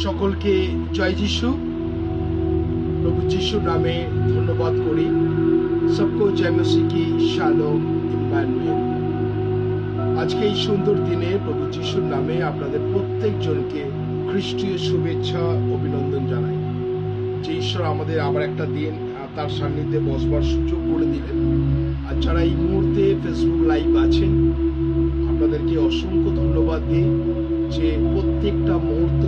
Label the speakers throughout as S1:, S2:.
S1: সকলকে জয় যিশু। প্রভু যিশুর নামে ধন্যবাদ করি। সবকো জয় মসিহ কি শালোম ইম্মানুয়েল। আজকে এই সুন্দর দিনে প্রভু যিশুর নামে আপনাদের প্রত্যেকজনকে খ্রিস্টীয় শুভেচ্ছা অভিনন্দন জানাই। যে ঈশ্বর আমাদের আবার একটা দিন তার সান্নিধ্যে বসবার সুযোগ করে দিলেন। আর যারা এই মুহূর্তে ফেসবুক লাইভ আছেন, আপনাদেরকে অসংখ্য ধন্যবাদ দিই যে প্রত্যেকটা মুহূর্ত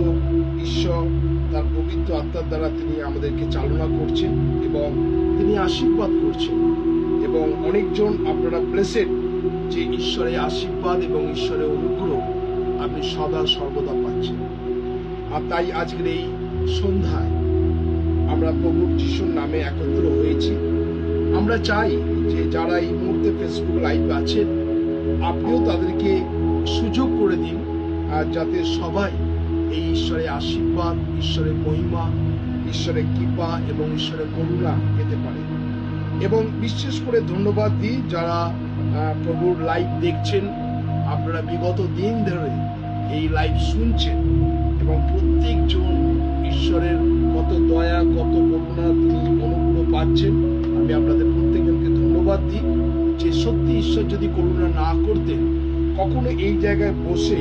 S1: ঈশ্বর তার পবিত্র আত্মার দ্বারা তিনি আমাদেরকে চালনা করছেন এবং তিনি আশীর্বাদ করছেন। এবং অনেকজন আপনারা ব্লেসেড যে ঈশ্বরের আশীর্বাদ এবং ঈশ্বরের অনুগ্রহ আপনি সদা সর্বদা পাচ্ছেন। আর তাই আজকের এই সন্ধ্যায় আমরা প্রভু যিশুর নামে একত্র হয়েছি। আমরা চাই যে যারা এই মুহূর্তে ফেসবুক লাইভ আছেন, আপনিও তাদেরকে সুযোগ করে দিন যাতে সবাই এই ঈশ্বরের আশীর্বাদ, ঈশ্বরের মহিমা, ঈশ্বরের কৃপা এবং ঈশ্বরের করুণা পেতে পারে। এবং বিশেষ করে ধন্যবাদ দিই যারা প্রভুর লাইভ দেখছেন। আপনারা বিগত দিন ধরে এই লাইভ শুনছেন এবং প্রত্যেকজন ঈশ্বরের কত দয়া, কত করুণা তিনি অনুগ্রহ পাচ্ছেন। আমি আপনাদের প্রত্যেকজনকে ধন্যবাদ দিই যে সত্যি ঈশ্বর যদি করুণা না করতেন, কখনো এই জায়গায় বসে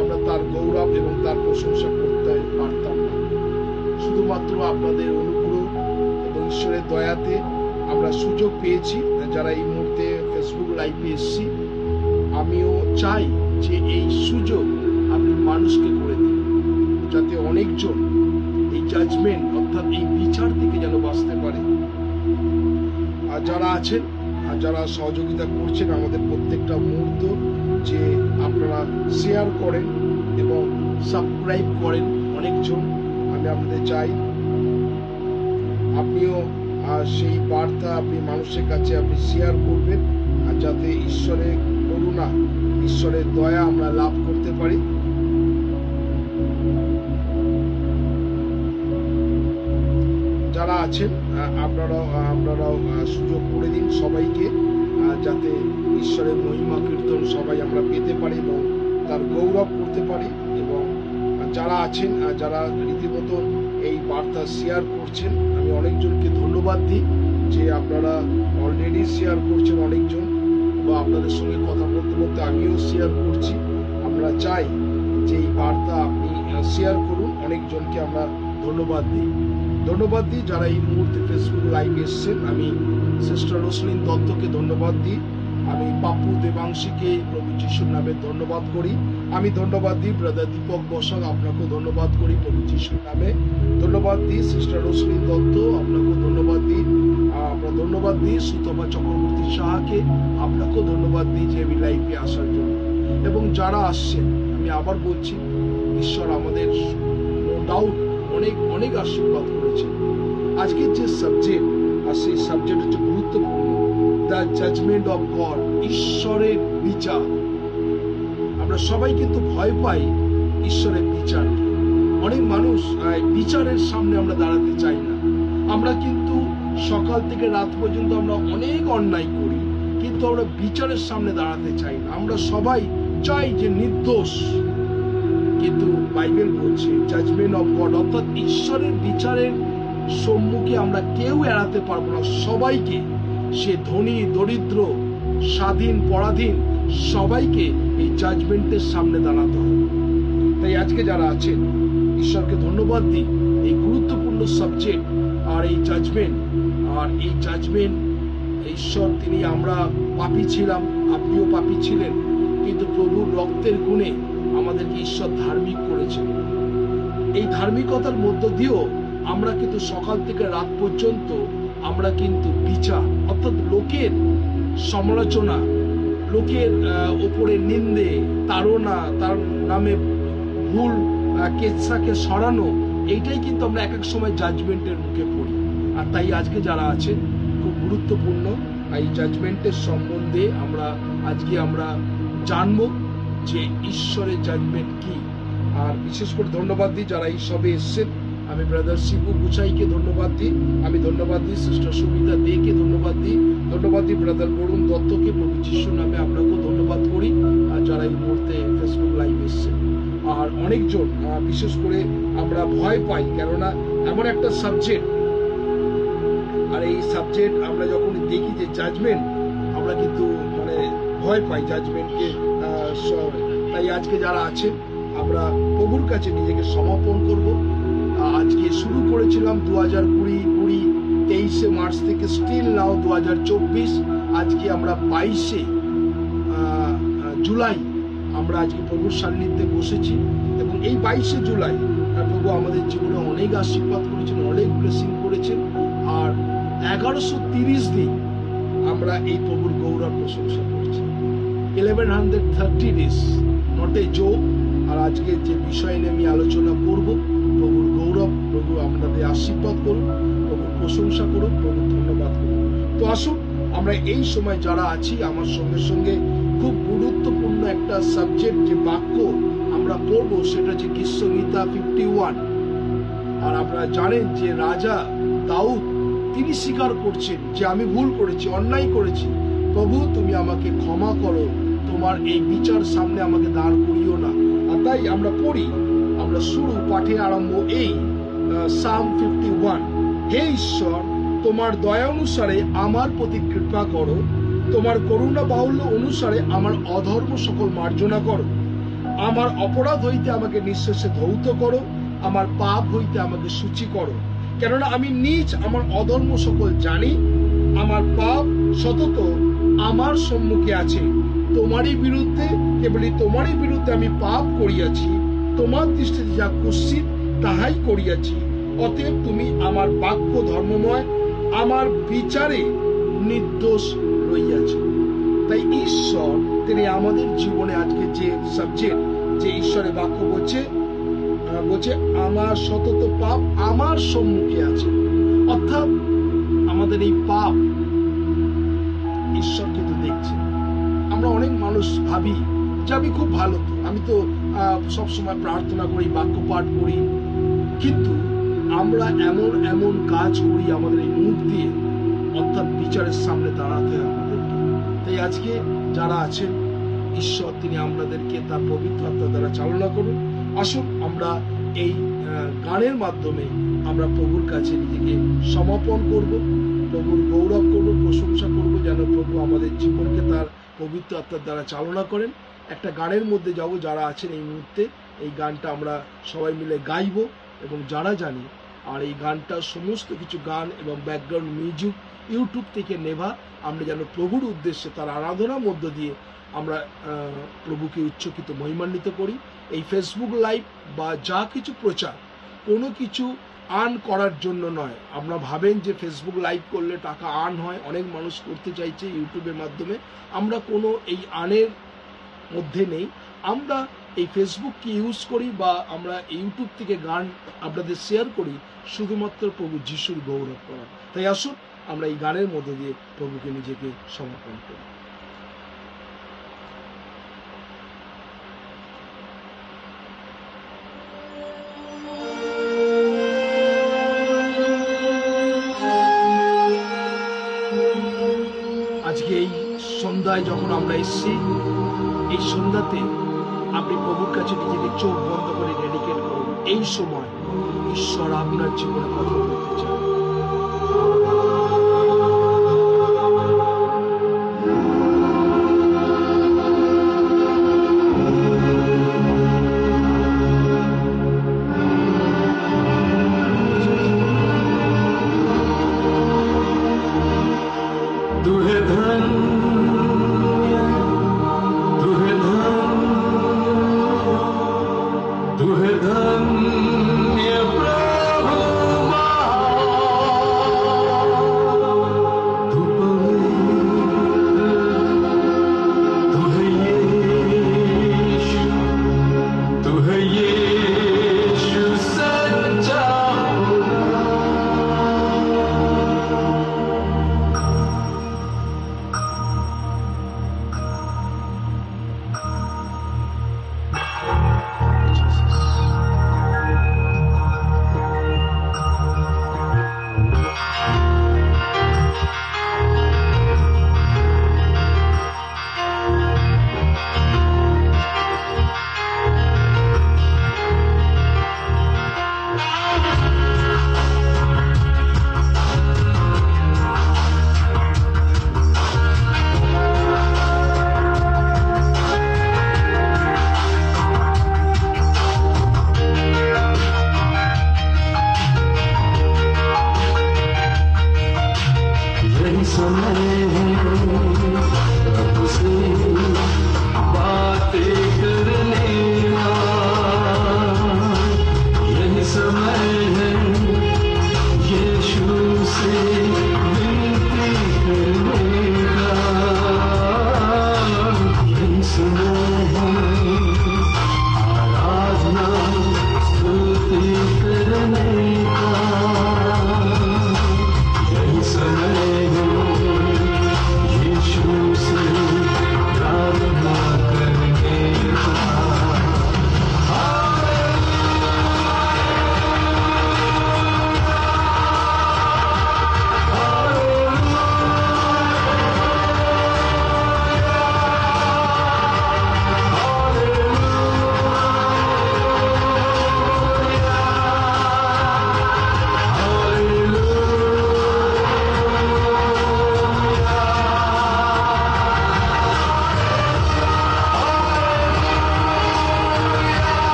S1: আমরা তার গৌরব এবং তার প্রশংসা করতে পারতাম না। শুধুমাত্র আপনাদের অনুগ্রহ এবং ঈশ্বরের দয়াতে আমরা সুযোগ পেয়েছি। যারা এই মুহূর্তে ফেসবুক লাইভে এসেছি, আমিও চাই যে এই সুযোগ আপনি মানুষকে করে দিন, যাতে অনেকজন এই জাজমেন্ট অর্থাৎ এই বিচার থেকে যেন বাঁচতে পারে। আর যারা আছেন আর যারা সহযোগিতা করছেন আমাদের প্রত্যেকটা মুহূর্ত, যে আপনারা শেয়ার করেন এবং সাবস্ক্রাইব করেন অনেকজন, আমি আপনাদের চাই আপনিও সেই বার্তা আপনি মানুষের কাছে আপনি শেয়ার করবেন, আর যাতে ঈশ্বরের করুণা, ঈশ্বরের দয়া আমরা লাভ করতে পারি। যারা আছেন আপনারাও সুযোগ করে দিন সবাইকে, যাতে ঈশ্বরের মহিমা কীর্তন সবাই আমরা পেতে পারি এবং তার গৌরব করতে পারি। এবং যারা আছেন যারা রীতিমতো এই বার্তা শেয়ার করছেন, আমি অনেকজনকে ধন্যবাদ দিই যে আপনারা অলরেডি শেয়ার করছেন অনেকজন, বা আপনাদের সঙ্গে কথা বলতে বলতে আমিও শেয়ার করছি। আমরা চাই যে এই বার্তা আপনি শেয়ার করুন, অনেকজনকে আমরা ধন্যবাদ দিই। যারা এই মুহূর্তে ফেসবুক লাইভ এসছেন, আমি সিস্টার রোসলিন দত্তকে ধন্যবাদ দিই। আমি পাপু দেবাংশীকে প্রভু যিশুর নামে ধন্যবাদ করি। আমি ধন্যবাদ দিই ব্রাদার দীপক বসাক, আপনাকেও ধন্যবাদ করি প্রভু যিশুর নামে। ধন্যবাদ দিই সিস্টার রোসলিন দত্ত, আপনাকেও ধন্যবাদ দিই। আমরা ধন্যবাদ দিই সুতপা চক্রবর্তী সাহাকে, আপনাকেও ধন্যবাদ দিই যে আমি লাইভে আসার জন্য। এবং যারা আসছেন, আমি আবার বলছি, ঈশ্বর আমাদের নো ডাউট অনেক আশীর্বাদ করেছে। আজকের যে সাবজেক্ট, আর সেই সাবজেক্ট হচ্ছে গুরুত্বপূর্ণ, দ্য জাজমেন্ট অফ গড, ঈশ্বরের বিচার। আমরা সবাই কিন্তু ভয় পাই ঈশ্বরের বিচার। অনেক মানুষ বিচারের সামনে আমরা দাঁড়াতে চাই না। আমরা কিন্তু সকাল থেকে রাত পর্যন্ত আমরা অনেক অন্যায় করি, কিন্তু আমরা বিচারের সামনে দাঁড়াতে চাই না। আমরা সবাই চাই যে নির্দোষ, কিন্তু বাইবেল বলছে জাজমেন্ট অফ গড অর্থাৎ ঈশ্বরের বিচারের সম্মুখে আমরা কেউ এড়াতে পারবো না। সবাইকে, সে ধনী দরিদ্র, স্বাধীন পরাধীন, সবাইকে এই জাজমেন্টের সামনে দাঁড়াতে হবে। তাই আজকে যারা আছেন, ঈশ্বরকে ধন্যবাদ দিই এই গুরুত্বপূর্ণ সাবজেক্ট আর এই জাজমেন্ট। ঈশ্বর তিনি, আমরা পাপী ছিলাম, আপনিও পাপী ছিলেন, কিন্তু প্রভুর রক্তের গুণে আমাদেরকে ঈশ্বর ধার্মিক করেছেন। এই ধার্মিকতার মধ্য দিয়েও আমরা কিন্তু সকাল থেকে রাত পর্যন্ত আমরা কিন্তু বিচার অর্থাৎ লোকের সমালোচনা, লোকের ওপরে নিন্দে, তাড়না, তার নামে ভুল কেচ্ছাকে সরানো, এইটাই কিন্তু আমরা এক এক সময় জাজমেন্টের মুখে পড়ি। আর তাই আজকে যারা আছেন, খুব গুরুত্বপূর্ণ এই জাজমেন্টের সম্বন্ধে আজকে আমরা জানবো যে ঈশ্বরের জাজমেন্ট কি। আর বিশেষ করে ধন্যবাদ দিই যারা এই সবে এসছেন। আমি ব্রাদার শিবু গুছাইকে ধন্যবাদ দিই, আমি ধন্যবাদ দিই সিস্টার সুমিতা দেকে ধন্যবাদ দিই ব্রাদার বরুণ দত্তকে প্রভু যিশুর নামে আপনাকেও ধন্যবাদ করি। আর যারা এই মুহূর্তে ফেসবুক লাইভ এসছেন, আর অনেকজন বিশেষ করে আমরা ভয় পাই, কেননা এমন একটা সাবজেক্ট, আর এই সাবজেক্ট আমরা যখন দেখি যে জাজমেন্ট, আমরা কিন্তু মানে ভয় পাই জাজমেন্টকে। তাই আজকে যারা আছেন আমরা প্রভুর কাছে নিজেকে সমর্পণ করব। আজকে শুরু করেছিলাম 23 মার্চ থেকে, স্টিল নাও 2024, আজকে আমরা 22 জুলাই আমরা আজকে প্রভুর সান্নিধ্যে বসেছি। এবং এই 22 জুলাই প্রভু আমাদের জীবনে অনেক আশীর্বাদ করেছেন, অনেক ব্লেসিং করেছেন। আর 1130 দিন আমরা এই প্রভুর গৌরব প্রশংসা করছি। 1130 days, নট এ জোক। আর আজকে যে বিষয় নিয়ে আমি আলোচনা করব, প্রভুর গৌরব, প্রভু আপনাদের আশীর্বাদ করুন, প্রভুর প্রশংসা করুন, প্রভুর ধন্যবাদ করুন। তো আসুন আমরা এই সময় যারা আছি আমার সঙ্গে সঙ্গে খুব গুরুত্বপূর্ণ একটা সাবজেক্ট, যে বাক্য আমরা পড়বো সেটা হচ্ছে গীতসংহিতা 51। আর আপনারা জানেন যে রাজা দাউদ তিনি স্বীকার করছেন যে আমি ভুল করেছি, অন্যায় করেছি, প্রভু তুমি আমাকে ক্ষমা করো, তোমার এই বিচার সামনে আমাকে দাঁড় করিও না। আর তাই আমরা পড়ি, আমরা শুরু পাঠের আরম্ভ এই সাম 51। হে ঈশ্বর, তোমার দয়া অনুসারে আমার প্রতি কৃপা করো, তোমার করুণা বাহুল্য অনুসারে আমার অধর্ম সকল মার্জনা করো, আমার অপরাধ হইতে আমাকে নিঃশেষে ধৌত করো, আমার পাপ হইতে আমাকে সূচি করো। কেননা আমি নিজ আমার অধর্ম সকল জানি, আমার পাপ সতত আমার সম্মুখে আছে। তোমারই বিরুদ্ধে, কেবলই তোমারই বিরুদ্ধে আমি পাপ করিয়াছি, তোমার দৃষ্টিতে যা কুৎসিত তাহাই করিয়াছি। অতএব তুমি আমার বাক্য ধর্মময়, আমার বিচারে নির্দোষ রইয়াছ। তাই ঈশ্বর তিনি আমাদের জীবনে আজকে যে সাবজেক্ট, যে ঈশ্বরের বাক্য বলছে আমার সতত পাপ আমার সম্মুখে আছে। অর্থাৎ আমাদের এই পাপ ঈশ্বর কিন্তু দেখছে। আমরা অনেক মানুষ ভাবি যে আমি খুব ভালো, আমি তো সবসময় প্রার্থনা করি, বাক্য পাঠ করি, কিন্তু আমরা এমন এমন কাজ করি আমাদের এই মুখ দিয়ে, অর্থাৎ বিচারের সামনে দাঁড়াতে হয় আমাদেরকে। তাই আজকে যারা আছেন ঈশ্বর তিনি আপনাদেরকে তার পবিত্র আত্মা দ্বারা চালনা করুন। আসুন আমরা এই গানের মাধ্যমে আমরা প্রভুর কাছে নিজেকে সমর্পণ করব, প্রভুর গৌরব করব, প্রশংসা করব, যেন প্রভু আমাদের জীবনকে তার পবিত্র আত্মার দ্বারা চালনা করেন। একটা গানের মধ্যে যাব, যারা আছেন এই মুহূর্তে এই গানটা আমরা সবাই মিলে গাইব এবং যারা জানি। আর এই গানটা সমস্ত কিছু গান এবং ব্যাকগ্রাউন্ড মিউজিক ইউটিউব থেকে নেওয়া, আমরা যেন প্রভুর উদ্দেশ্যে তার আরাধনার মধ্য দিয়ে আমরা প্রভুকে উচ্চকিত মহিমান্বিত করি। এই ফেসবুক লাইভ বা যা কিছু প্রচার কোনো কিছু আর্ন করার জন্য নয়। আমরা ভাবেন যে ফেসবুক লাইভ করলে টাকা আর্ন হয়, অনেক মানুষ করতে চাইছে ইউটিউবের মাধ্যমে। আমরা কোনো এই আর্নের মধ্যে নেই। আমরা এই ফেসবুককে ইউজ করি বা আমরা ইউটিউব থেকে গান আপনাদের শেয়ার করি শুধুমাত্র প্রভু যিশুর গৌরব করা। তাই আসুন আমরা এই গানের মধ্যে দিয়ে প্রভুকে নিজেকে সমর্পণ করি। আজকে এই সন্ধ্যায় যখন আমরা এসেছি, এই সন্ধ্যাতে আপনি প্রভুর কাছে নিজেকে চোখ বন্ধ করে ডেডিকেট করুন। এই সময় ঈশ্বর আপনার জীবনে কথা বলতে চান।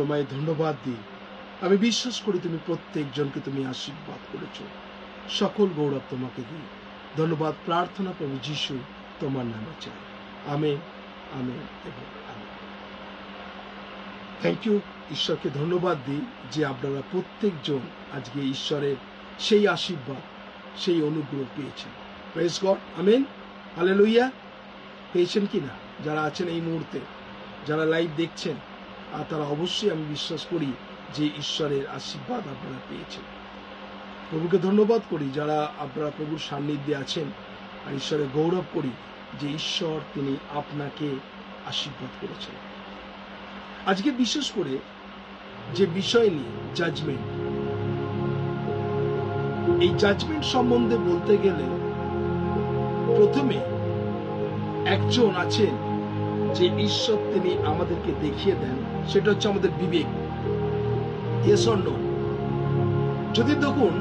S1: তোমায় ধন্যবাদ দিই। আমি বিশ্বাস করি তুমি প্রত্যেকজনকে তুমি আশীর্বাদ করেছো। সকল গৌরব তোমাকে দিই। ধন্যবাদ প্রার্থনা প্রভু যিশু তোমার নামে চাই। আমেন, আমেন এবং আমেন। Thank you. ঈশ্বরকে ধন্যবাদ দিই যে আপনারা প্রত্যেকজন আজকে ঈশ্বরের সেই আশীর্বাদ, সেই অনুগ্রহ পেয়েছেন। Praise God, amen, hallelujah. পেয়েছেন কিনা যারা আছেন এই মুহূর্তে, যারা লাইভ দেখছেন, আর তারা অবশ্যই আমি বিশ্বাস করি যে ঈশ্বরের আশীর্বাদ আপনারা পেয়েছেন। প্রভুকে ধন্যবাদ করি যারা আপনারা প্রভুর সান্নিধ্যে আছেন, আর ঈশ্বরের গৌরব করি যে ঈশ্বর তিনি আপনাকে আশীর্বাদ করেছেন। আজকে বিশেষ করে যে বিষয় নিয়ে জাজমেন্ট, এই জাজমেন্ট সম্বন্ধে বলতে গেলে প্রথমে একজন আছেন যে ঈশ্বর তিনি আমাদেরকে দেখিয়ে দেন, সেটা হচ্ছে আমাদের বিবেক। Yes or no? যদি দেখুন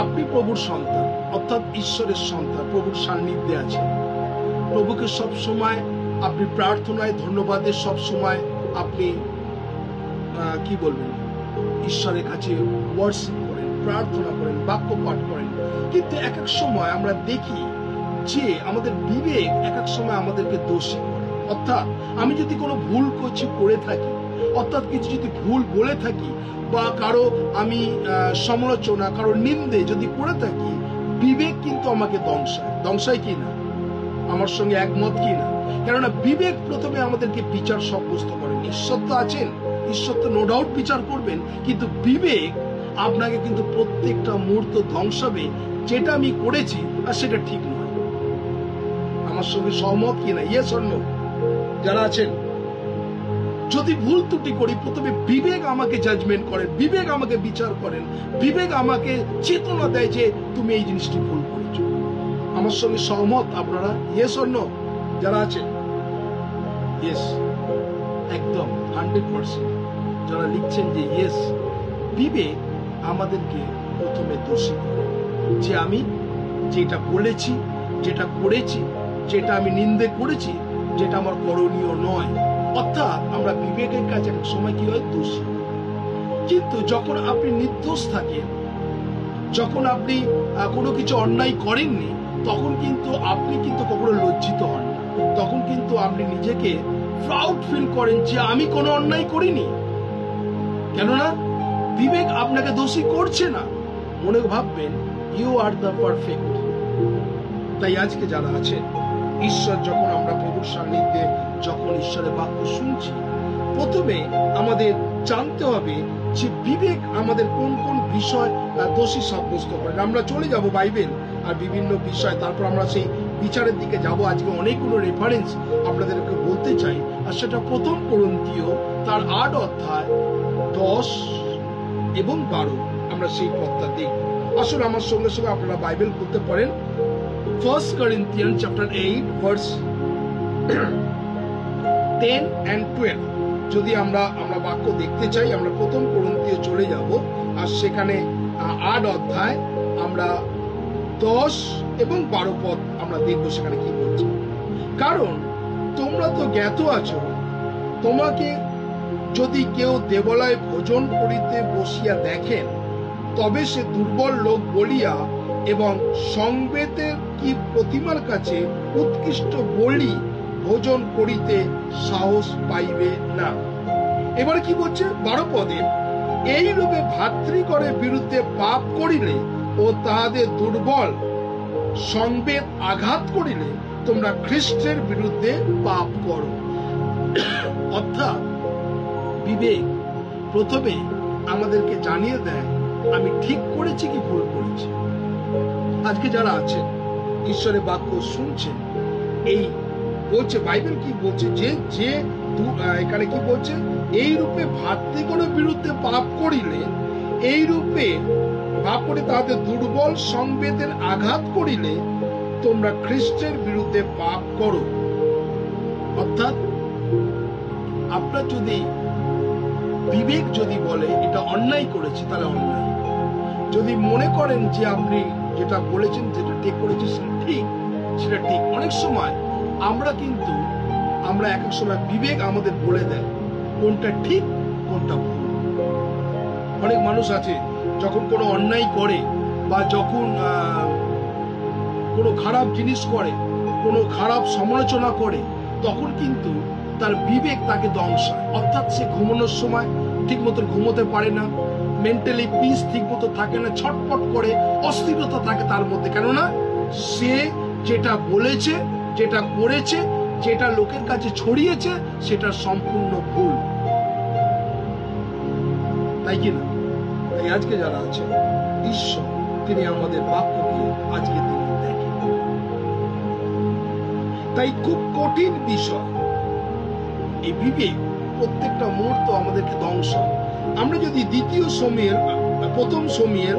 S1: আপনি প্রভুর সন্তান, অর্থাৎ ঈশ্বরের সন্তান, প্রভুর সান্নিধ্যে আছেন, প্রভুকে সব সময় আপনি প্রার্থনায়, ধন্যবাদের সব সময় আপনি কি বলবেন, ঈশ্বরের কাছে ওয়ার্শিপ করেন, প্রার্থনা করেন, বাক্য পাঠ করেন। কিন্তু এক এক সময় আমরা দেখি যে আমাদের বিবেক এক এক সময় আমাদেরকে দোষী করে। অর্থাৎ আমি যদি কোনো ভুল কিছু করে থাকি, অর্থাৎ কিছু যদি ভুল বলে থাকি, বা কারো আমি সমালোচনা, কারো নিন্দে যদি করে থাকি, বিবেক কিন্তু আমাকে দংশায় কি না? আমার সঙ্গে একমত কি না? কেননা বিবেক প্রথমে আমাদেরকে বিচার সাব্যস্ত করেন। ঈশ্বর তো আছেন, ঈশ্বর তো নো ডাউট বিচার করবেন, কিন্তু বিবেক আপনাকে কিন্তু প্রত্যেকটা মুহূর্ত ধ্বংসাবে, যেটা আমি করেছি আর সেটা ঠিক নয়। আমার সঙ্গে সহমত কিনা? Yes or no? যারা আছেন, যদি ভুল ত্রুটি করি, প্রথমে বিবেক আমাকে জাজমেন্ট করেন, বিবেক আমাকে বিচার করেন, বিবেক আমাকে চেতনা দেয় যে তুমি এই জিনিসটি ভুল করেছো। আমার সঙ্গে সহমত আপনারা? Yes or no? যারা আছেন, ইয়েস, একদম 100%। যারা লিখছেন যে ইয়েস, বিবেক আমাদেরকে প্রথমে দোষী করে যে আমি যেটা বলেছি, যেটা করেছি, যেটা আমি নিন্দে করেছি, যেটা আমার করণীয় নয়। অর্থাৎ আমরা বিবেকের কাছে এক সময় কি হয়, দোষী। কিন্তু যখন আপনি নির্দোষ থাকেন, যখন আপনি কোনো কিছু অন্যায় করেননি, তখন কিন্তু আপনি কিন্তু কখনো লজ্জিত হন না। তখন কিন্তু আপনি নিজেকে প্রাউড ফিল করেন যে আমি কোনো অন্যায় করিনি। কেননা বিবেক আপনাকে দোষী করছে না। মনে ভাববেন ইউ আর দ্য পারফেক্ট। তাই আজকে যারা আছে, ঈশ্বর যখন আমরা প্রভুর সান্নিধ্যে যখন ঈশ্বরের বাক্য শুনছি, প্রথমে আমাদের জানতে হবে যে বিবেক আমাদের কোন কোন বিষয় দোষী সাব্যস্ত করে। আমরা চলে যাব বাইবেল আর বিভিন্ন বিষয়, তারপর আমরা সেই বিচারের দিকে যাব। আজকে অনেকগুলো রেফারেন্স আপনাদেরকে বলতে চাই, আর সেটা প্রথম করন্থীয় তার 8 অধ্যায় 10 এবং 12 আমরা সেই পথটা দেখব। আসলে আমার সঙ্গে সঙ্গে আপনারা বাইবেল পড়তে পারেন। 1 Corinthians chapter 8 verse 10 and 12। যদি আমরা বাক্য দেখতে চাই, আমরা প্রথম করন্থীয় চলে যাব, আর সেখানে 8 অধ্যায় আমরা 10 এবং 12 পদ আমরা দেখবো সেখানে কি বলছে। কারণ তোমরা তো জ্ঞাত আছো, তোমাকে যদি কেউ দেবালয়ে ভোজন করিতে বসিয়া দেখেন, তবে সে দুর্বল লোক বলিয়া এবং সংবেদের কি প্রতিমার কাছে উৎকৃষ্ট বলি ভোজন করিতে সাহস পাইবে না। এবারে কি বলছে 12 পদে, এই রূপে ভাতৃগণের বিরুদ্ধে পাপ করিলে ও তাহাদের দুর্বল সংবেদ আঘাত করিলে তোমরা খ্রিস্টের বিরুদ্ধে পাপ করো। অর্থাৎ বিবেক প্রথমে আমাদেরকে জানিয়ে দেয় আমি ঠিক করেছি কি ভুল করেছি। আজকে যারা আছেন, ঈশ্বরের বাক্য শুনছেন, এই বলছে বাইবেল কি বলছে যে এখানে কি বলছে, এই রূপে ভাতৃগণের বিরুদ্ধে পাপ করিলে, এই রূপে পাপ করে তাহাদের দুর্বল সংবেদের আঘাত করিলে তোমরা খ্রিস্টের বিরুদ্ধে পাপ করো। অর্থাৎ আপনার যদি বিবেক যদি বলে এটা অন্যায় করেছি, তাহলে অন্যায়। যদি মনে করেন যে আপনি যেটা বলেছেন, যেটা ঠিক করেছেন সেটা ঠিক। অনেক সময় আমরা এক এক সময় বিবেক আমাদের বলে দেয় কোনটা ঠিক, কোনটা ভুল। অনেক মানুষ আছে যখন কোনো অন্যায় করে বা যখন কোনো খারাপ জিনিস করে, কোনো খারাপ সমালোচনা করে, তখন কিন্তু তার বিবেক তাকে ধ্বংসায়। অর্থাৎ সে ঘুমানোর সময় ঠিক মতো ঘুমোতে পারে না, মেন্টালি পিস ঠিক মতো থাকে না, ছটফট করে, অস্থিরতা থাকে তার মধ্যে। কেননা সে যেটা বলেছে, যেটা করেছে, যেটা লোকের কাছে ছড়িয়েছে, সেটা সম্পূর্ণ ভুল। তাই কিনা? তাই আজকে যারা আছে, ঈশ্বর তিনি আমাদের বাক্যকে আজকে তিনি দেখেন। তাই খুব কঠিন বিষয় এই বিবেক, প্রত্যেকটা মুহূর্ত আমাদেরকে ধ্বংস। আমরা যদি দ্বিতীয় সময়ের, প্রথম সময়ের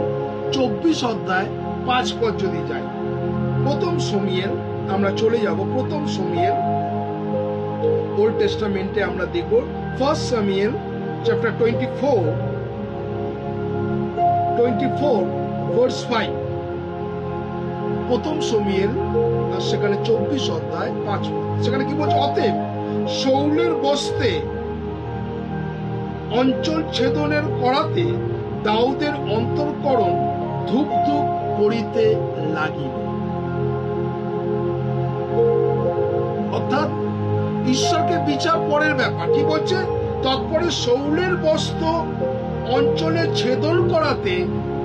S1: 24 অধ্যায় 5 পদ যদি যাই, প্রথম সময়ের আমরা চলে যাব। প্রথম সময়ের ওল্ড টেস্টামেন্টে আমরা দেখব ফার্স্ট সামুয়েল চ্যাপ্টার 24 ভার্স 5। প্রথম সমুয়েল আর সেখানে 24 অধ্যায় 5 পদ। সেখানে কি বলছে? অতএব শাউলের বস্তে অঞ্চল ছেদনের করাতে দাউদের অন্তঃকরণ ধুক ধুক করিতে লাগিল। অর্থাৎ ঈশ্বরকে বিচার পরের ব্যাপার। কি বলছে? তৎপরে শাউলের বস্ত্র অঞ্চলে ছেদন করাতে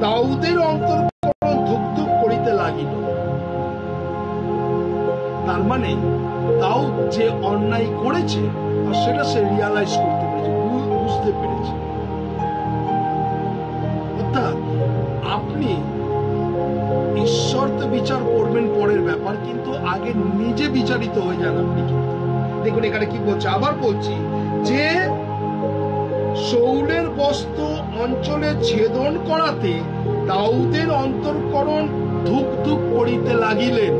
S1: দাউদের অন্তঃকরণ ধুক ধুক করিতে লাগিল। তার মানে দাউদ যে অন্যায় করেছে আর সেটা সে রিয়ালাইজ করতে পেরেছে, বুঝতে পেরেছে। অর্থাৎ আপনি ঈশ্বর তো বিচার করবেন পরের ব্যাপার, কিন্তু আগে নিজে বিচারিত হয়ে যান আপনি। কিন্তু দেখুন এখানে কি বলছে, আবার বলছি, যে শাউলের বস্ত্র অঞ্চলে ছেদন করাতে দাউদের অন্তঃকরণ ধুক ধুক করিতে লাগিলেন।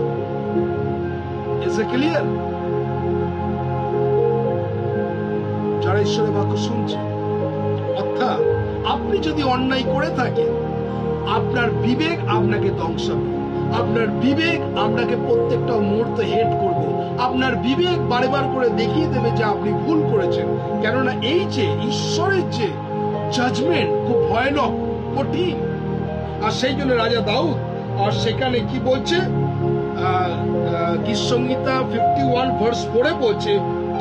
S1: Is it clear? যারা ঈশ্বরের বাক্য শুনছে, অর্থাৎ আপনি যদি অন্যায় করে থাকেন, আপনার বিবেক আপনাকে ধ্বংসাবে, আপনার বিবেক আপনাকে প্রত্যেকটা মুহূর্তে হেট করবে, আপনার বিবেক বারবার করে দেখিয়ে দেবে যে আপনি ভুল করেছেন। কেননা এই যে ঈশ্বরের যে জাজমেন্ট খুব ভয়ানক, কঠিন। আর সেই জন্য রাজা দাউদ আর সেখানে কি বলছে, গীতসংহিতা 51 ভার্স 4 বলছে,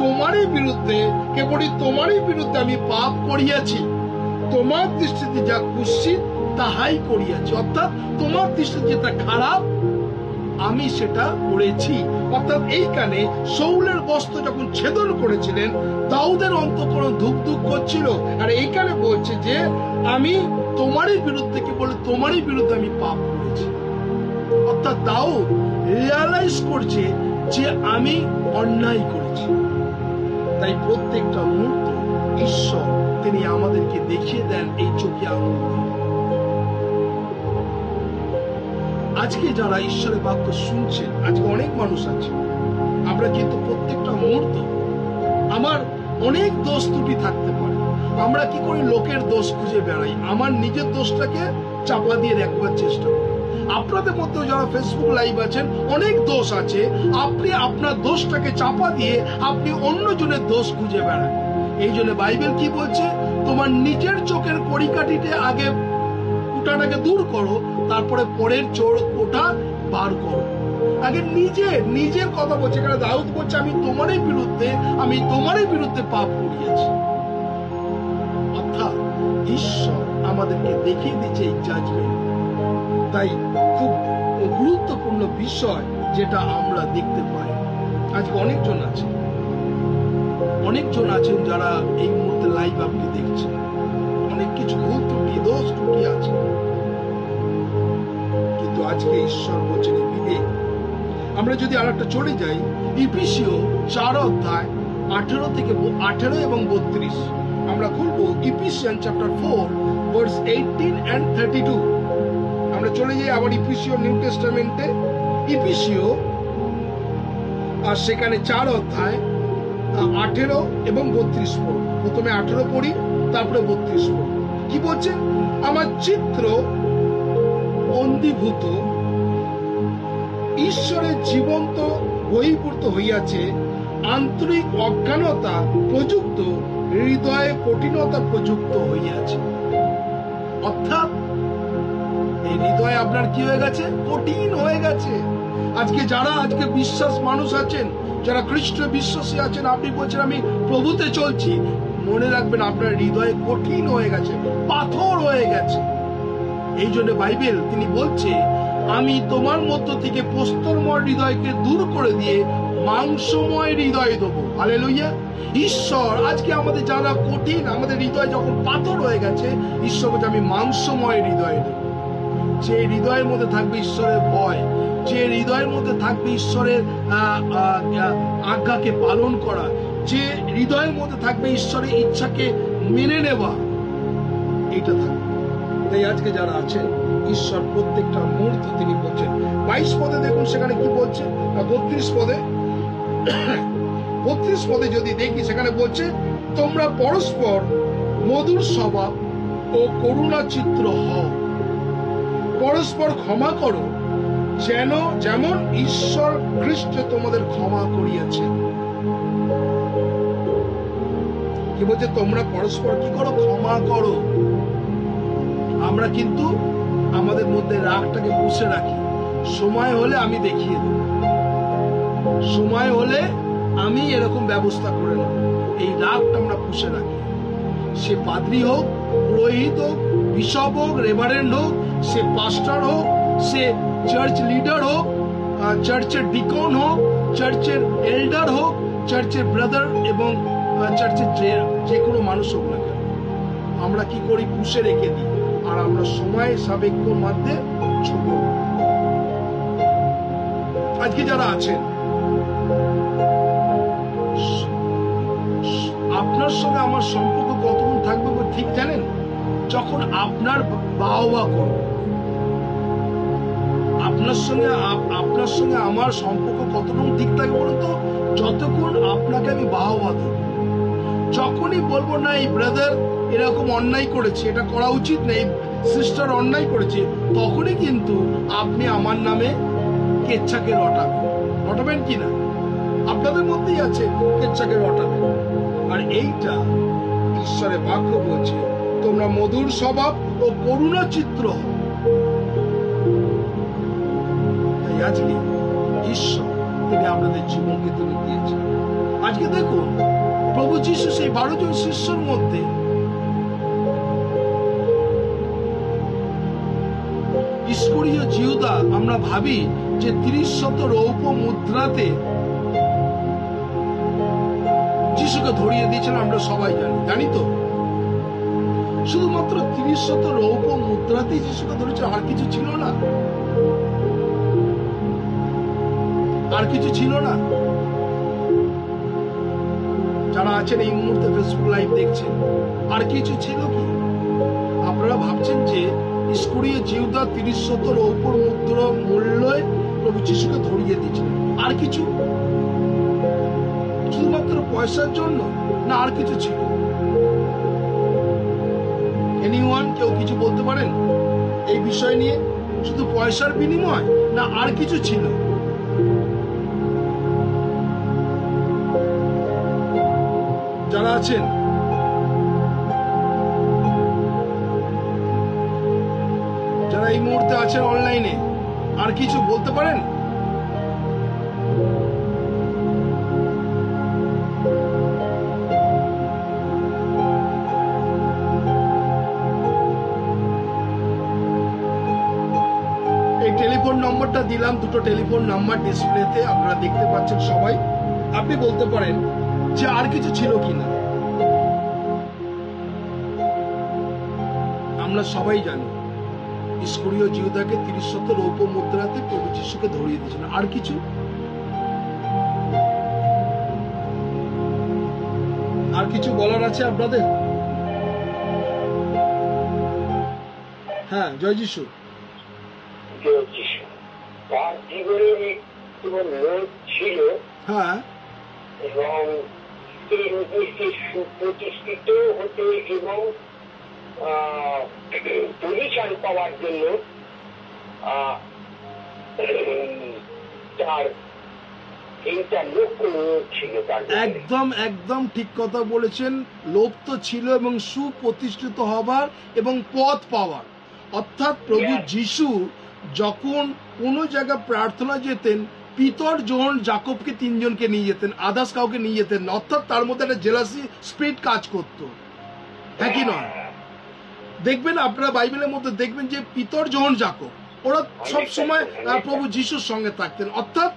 S1: তোমারই বিরুদ্ধে, কেবলই তোমারই বিরুদ্ধে আমি পাপ করিয়াছি, তোমার দৃষ্টিতে যা কুৎসিত তাহাই করিয়াছি। অর্থাৎ তোমার দৃষ্টিতে যেটা খারাপ আমি সেটা করেছি। অর্থাৎ এইখানে শাউলের বস্ত্র যখন ছেদন করেছিলেন, দাউদের অন্তঃকরণ ধুক ধুক করছিল। আর এইখানে বলছে যে আমি তোমারই বিরুদ্ধে, কেবল তোমারই বিরুদ্ধে আমি পাপ করেছি। অর্থাৎ দাউদ রিয়ালাইজ করছে যে আমি অন্যায় করেছি। তাই প্রত্যেকটা মুহূর্ত ঈশ্বর তিনি আমাদেরকে দেখিয়ে দেন এই চোখে আঙুল দিয়ে। আজকে যারা ঈশ্বরের বাক্য শুনছেন, আজকে অনেক মানুষ আছে, আমরা কিন্তু প্রত্যেকটা মুহূর্ত আমার অনেক দোষ ত্রুটি থাকতে পারে। আমরা কি করি? লোকের দোষ খুঁজে বেড়াই, আমার নিজের দোষটাকে চাপা দিয়ে রাখবার চেষ্টা করি। আপনাদের মধ্যে যারা ফেসবুক লাইভ আছেন, অনেক দোষ আছে, আপনি আপনার দোষটাকে চাপা দিয়ে আপনি অন্যজনের দোষ খুঁজে বেড়ান। এই জন্য বাইবেল কি বলছে? তোমার নিজের চোখের কড়িকাঠিতে আগে ওটাকে দূর করো, তারপরে পরের ওটা বার করো। আগে নিজের কথা বলছে। কারণ দাউদ বলছে আমি তোমারই বিরুদ্ধে পাপ করিয়াছি। অর্থাৎ ঈশ্বর আমাদেরকে দেখিয়ে দিচ্ছে এই জাজমেন্ট। তাই খুব গুরুত্বপূর্ণ বিষয় যেটা আমরা দেখতে পাই। আজকে অনেকজন আছেন যারা এই মুহূর্তে লাইভ আপনি দেখছেন, অনেক কিছু ভুল ত্রুটি, দোষ ত্রুটি আছে, কিন্তু আজকে ঈশ্বর বলছেন বিবেক। আমরা যদি আরেকটা চলে যাই, ইফিসীয় 4 অধ্যায় 18 এবং 32 আমরা খুলবো। ইফিসিয়ান চ্যাপ্টার 4 ভার্স 18 and 32 আমরা চলে যাই আবার ইফিসীয় নিউ টেস্টামেন্টে। ইফিসীয় আর সেখানে 4 অধ্যায় 18 এবং 32 পড়ব। প্রথমে 18 পড়ি, তারপরে 32 পড়ব। কি বলছে? আমার চিত্র অন্ধীভূত ঈশ্বরের জীবন্ত বহির্ভূত হইয়াছে, আন্তরিক অজ্ঞানতা প্রযুক্ত হৃদয়ে কঠিনতা প্রযুক্ত হইয়াছে। অর্থাৎ এই হৃদয় আপনার কি হয়ে গেছে? কঠিন হয়ে গেছে। আজকে যারা আজকে বিশ্বাস মানুষ আছেন, যারা খ্রিস্ট বিশ্বাসী আছেন, আপনি বলছেন আমি প্রভুতে চলছি, মনে রাখবেন আপনার হৃদয়ে কঠিন হয়ে গেছে, পাথর হয়ে গেছে। এই জন্য বাইবেল তিনি বলছে, আমি তোমার মধ্য থেকে প্রস্তরময় হৃদয়কে দূর করে দিয়ে মাংসময় হৃদয় দেবো। হালেলুয়া। ঈশ্বর আজকে আমাদের যারা কঠিন, আমাদের হৃদয় যখন পাথর হয়ে গেছে, ঈশ্বর বলছে আমি মাংসময় হৃদয় দেবো। যে হৃদয়ের মধ্যে থাকবে ঈশ্বরের ভয়, যে হৃদয়ের মধ্যে থাকবে ঈশ্বরের আজ্ঞাকে পালন করা, যে হৃদয়ের মধ্যে থাকবে ঈশ্বরের ইচ্ছাকে মেনে নেওয়া, এটা থাকবে। তাই আজকে যারা আছেন, ঈশ্বর প্রত্যেকটা মুহূর্ত তিনি বলছেন। 22 পদে দেখুন সেখানে কি বলছে, 32 পদে যদি দেখি সেখানে বলছে, তোমরা পরস্পর মধুর স্বভাব ও করুণা চিত্র হও, পরস্পর ক্ষমা করো, যেমন ঈশ্বর খ্রিস্ট তোমাদের ক্ষমা করিয়াছেন। কি বলছে? তোমরা পরস্পর কি করো? ক্ষমা করো। আমরা কিন্তু আমাদের মধ্যে রাগটাকে পুষে রাখি। সময় হলে আমি দেখিয়ে দেব, সময় হলে আমি এরকম ব্যবস্থা করে নেব, এই রাগটা আমরা পুষে রাখি। সে পাদ্রী হোক, পুরোহিত হোক, বিশপ হোক, রেভারেন্ড হোক, সে পাস্টার হোক, সে চার্চ লিডার হোক, চার্চের ডিকন হোক, চার্চের এল্ডার হোক, চার্চের ব্রাদার এবং চার্চের যে কোনো মানুষ হোক না কেন, আমরা কি করি? পুষে রেখে দিই, আর আমরা সময় সাপেক্ষ মধ্যে ছোট। আজকে যারা আছেন, আপনার সঙ্গে আমার সম্পর্ক কতক্ষণ থাকবে ঠিক জানেন? যখন আপনার বাহবা করবে। আপনার সঙ্গে আমার সম্পর্ক কতক্ষণ ঠিক থাকবে বলুন তো? যতক্ষণ আপনাকে আমি বাহবা দেব। যখনই বলবো না এই ব্রাদার এরকম অন্যায় করেছে, এটা করা উচিত নেই, সিস্টার অন্যায় করেছে, তখনই কিন্তু আপনি আমার নামে কেচ্ছাকে রটাবেন কিনা? আপনাদের মধ্যেই আছে কেচ্ছাকে রটাবেন। আর এইটা ঈশ্বরের বাক্য বলছে, তোমরা মধুর স্বভাব ও করুণা চিত্র। তাই আজকে ঈশ্বর তিনি আপনাদের জীবনকে তিনি দিয়েছেন। আজকে দেখুন প্রভু যীশু সেই 12 জন শিষ্যর মধ্যে ইস্করিয় জিহুদা, আমরা ভাবি যে 30 রৌপ্য মুদ্রাতে যিশুকে ধরিয়ে দিয়েছেন, আমরা সবাই জানি তো। শুধুমাত্র 30 রৌপ্য মুদ্রাতেই যিশুকে ধরেছে, আর কিছু ছিল না, আর কিছু ছিল না। যারা আছেন এই মুহূর্তে ফেসবুক লাইভ দেখছেন, আর কিছু ছিল কি? আপনারা ভাবছেন যে ইস্করিয় জিহুদা 30 রৌপ্য মুদ্রা মূল্যে প্রভু যিশুকে ধরিয়ে দিয়েছিলেন, আর কিছু? শুধুমাত্র পয়সার জন্য, না আর কিছু ছিল? এনিওয়ান, কেউ কিছু বলতে পারেন এই বিষয় নিয়ে? শুধু পয়সার বিনিময়, না আর কিছু ছিল? যারা আছেন, যারা এই মুহূর্তে আছেন অনলাইনে, আর কিছু বলতে পারেন? এই টেলিফোন নম্বরটা দিলাম, দুটো টেলিফোন নাম্বার ডিসপ্লেতে আপনারা দেখতে পাচ্ছেন সবাই। আপনি বলতে পারেন যে আর কিছু ছিল কিনা। আমরা সবাই জানি ইস্করিয় জিহুদাকে 30 রৌপ্য মুদ্রাতে প্রভু যিশুকে ধরিয়ে দিয়েছেন, আর কিছু? আর কিছু বলার আছে আপনাদের? হ্যাঁ, জয় যিশু।
S2: তার জীবনে লোক ছিল,
S1: হ্যাঁ,
S2: এবং এই উদ্দেশ্যে সুপ্রতিষ্ঠিত হতে এবং পরিচয় পাওয়ার জন্য তার এইটা লক্ষ্য ছিল তার ভিতরে।
S1: একদম একদম ঠিক কথা বলেছেন। লোভ তো ছিল এবং সুপ্রতিষ্ঠিত হবার এবং পদ পাওয়ার। অর্থাৎ প্রভু যিশু যখন কোনো জায়গায় প্রার্থনা যেতেন, পিতর জন জাকবকে তিনজনকে নিয়ে যেতেন, আদার্স কাউকে নিয়ে যেতেন না। অর্থাৎ তার মধ্যে একটা জেলাসি স্পিরিট কাজ করতো, হ্যাঁ কি নয়? দেখবেন আপনারা বাইবেলের মধ্যে দেখবেন যে পিতর জন জাকব ওরা সব সময় প্রভু যিশুর সঙ্গে থাকতেন। অর্থাৎ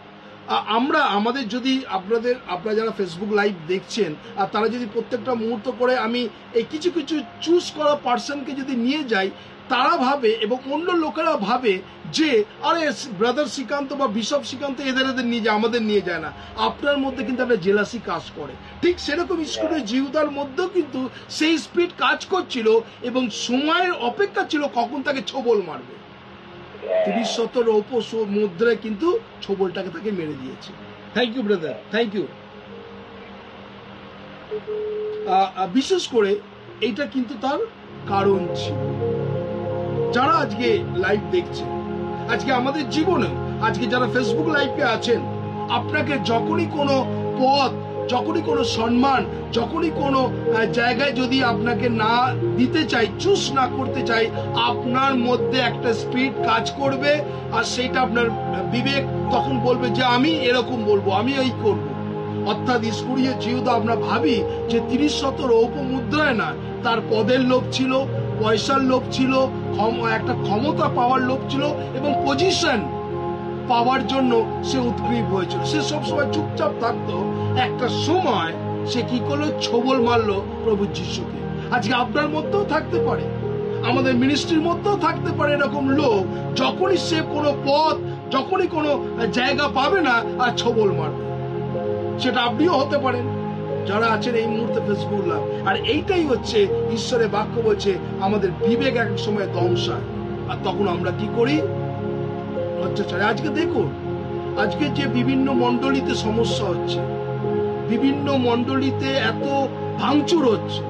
S1: আমরা আমাদের যদি আপনারা যারা ফেসবুক লাইভ দেখছেন আর তারা যদি প্রত্যেকটা মুহূর্ত করে আমি এই কিছু কিছু চুজ করা পার্সনকে যদি নিয়ে যাই, তারা ভাবে এবং অন্য লোকেরা ভাবে যে আরে ব্রাদার শ্রীকান্ত বা বিশপ শ্রীকান্ত এদের নিয়ে যায়, আমাদের নিয়ে যায় না। আপনার মধ্যে কিন্তু একটা জেলাসি কাজ করে। ঠিক সেরকম স্কুলের জিহুদার মধ্যেও কিন্তু সেই স্পিড কাজ করছিল এবং সময়ের অপেক্ষা ছিল কখন তাকে ছোবল মারবে। 30 রৌপ্য মুদ্রায় কিন্তু ছোবলটাকে তাকে মেরে দিয়েছে। Thank you brother, thank you. বিশেষ করে এইটা কিন্তু তার কারণ ছিল। যারা আজকে লাইভ দেখছে, আজকে আমাদের জীবনে আজকে যারা ফেসবুক লাইভে আছেন, আপনাকে যখনই কোনো পদ, যখনই কোনো সম্মান, যখনই কোনো জায়গায় যদি আপনাকে না দিতে চাই, চুজ না করতে চাই, আপনার মধ্যে একটা স্পিড কাজ করবে আর সেটা আপনার বিবেক তখন বলবে যে আমি এরকম বলবো, আমি এই করব। অর্থাৎ স্কুলীয় জিহুদা আমরা ভাবি যে 30 রৌপ্য মুদ্রায় না, তার পদের লোভ ছিল, পয়সার লোভ ছিল, একটা ক্ষমতা পাওয়ার লোভ ছিল এবং পজিশন পাওয়ার জন্য সে উৎগ্রীব হয়েছিল। সে সবসময় চুপচাপ থাকতো। একটা সময় সে কি করলো, ছোবল মারলো প্রভু যিশুকে। আজকে আপনার মধ্যেও থাকতে পারে, আমাদের মিনিস্ট্রির মধ্যেও থাকতে পারে এরকম লোক, যখনই সে কোনো পদ, যখনই কোনো জায়গা পাবে না আর ছোবল মারবে। সেটা আপনিও হতে পারেন যারা আছেন এই মুহূর্তে ফেসবুক লাইভ। আর এইটাই হচ্ছে ঈশ্বরের বাক্য বলছে আমাদের বিবেক এক সময় ধ্বংসায়, আর তখন আমরা কি করি, লজ্জাচারে। আজকে দেখুন, আজকে যে বিভিন্ন মণ্ডলীতে সমস্যা হচ্ছে, বিভিন্ন মণ্ডলীতে এত ভাঙচুর হচ্ছে,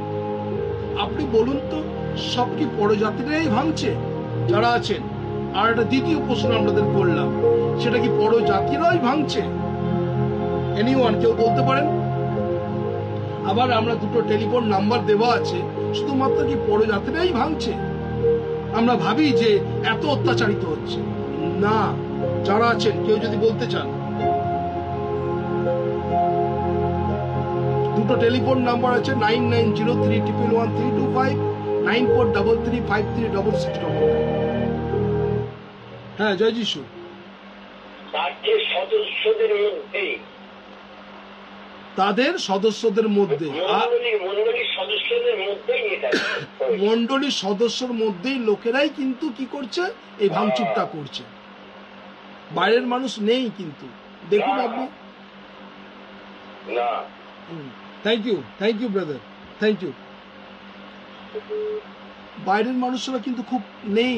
S1: আপনি বলুন তো সব কি পরজাতিরাই ভাঙছে যারা আছেন? আর একটা দ্বিতীয় প্রশ্ন আপনাদের করলাম, সেটা কি পরজাতিরাই ভাঙছে? এনিওয়ান, কেউ বলতে পারেন? আবার আমরা দুটো টেলিফোন নাম্বার দেওয়া আছে, শুধুমাত্র কি পরজাতিরাই ভাঙছে? আমরা ভাবি যে এত অত্যাচারিত হচ্ছে না। যারা আছেন কেউ যদি বলতে চান, দুটো টেলিফোন নাম্বার আছে 9903111325, 9433536699। হ্যাঁ, জয় যিশু। তাদের সদস্যদের মধ্যে, মন্ডলীর সদস্যের মধ্যেই লোকেরাই কিন্তু কি করছে, এই ভাঙচুরটা করছে। বাইরের মানুষ নেই কিন্তু, দেখুন আপনি। Thank you brother, thank you. বাইরের মানুষরা কিন্তু খুব নেই।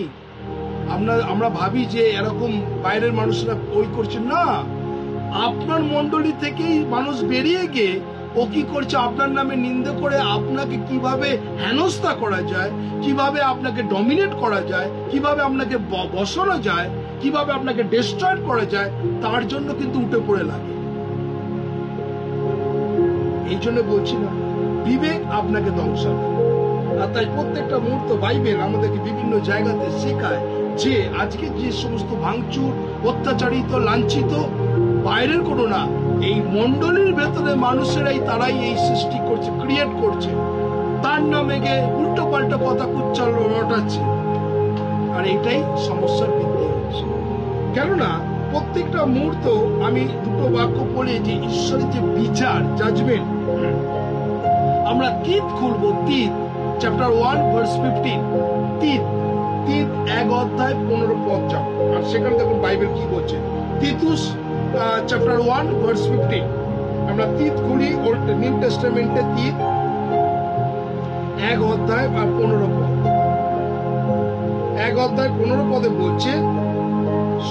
S1: আমরা ভাবি যে এরকম বাইরের মানুষরা ওই করছে না। আপনার মন্ডলী থেকেই মানুষ বেরিয়ে গিয়ে ও কি করছে, আপনার নামে নিন্দা করে আপনাকে কিভাবে হেনস্থা করা যায়, কিভাবে আপনাকে ডমিনেট করা যায়, কিভাবে আপনাকে বসানো যায়, কিভাবে আপনাকে ডিস্ট্রয় করা যায়, তার জন্য কিন্তু উঠে পড়ে লাগে। এই জন্য বলছি না, বিবেক আপনাকে ধ্বংসাবে। আর তাই প্রত্যেকটা মুহূর্ত বাইবেল আমাদেরকে বিভিন্ন জায়গাতে শেখায় যে আজকে যে সমস্ত ভাঙচুর, অত্যাচারিত, লাঞ্ছিত বাইরের কোনো না, এই মন্ডলীর ভেতরে মানুষেরাই তারাই এই সৃষ্টি করছে, ক্রিয়েট করছে। তার নামে গিয়ে উল্টো পাল্টা কথা কুচ্চাল রটাচ্ছে, আর এটাই সমস্যার বৃদ্ধি হচ্ছে। কেননা প্রত্যেকটা মুহূর্ত আমি দুটো বাক্য পড়ে যে ঈশ্বরের যে বিচার, জাজমেন্ট, আমরা তিত খুলবো, তিত চ্যাপ্টার 1 ভার্স 15, তিত 1 অধ্যায় 15 পদ যাব। আর সেখানে দেখুন বাইবেল কি বলছে। তিতুস চ্যাপ্টার 1 ভার্স 15, আমরা তিত খুলি, ওল্ড নিউ টেস্টামেন্টে তিত 1 অধ্যায় আর 15 পদ। 1 অধ্যায় 15 পদে বলছে,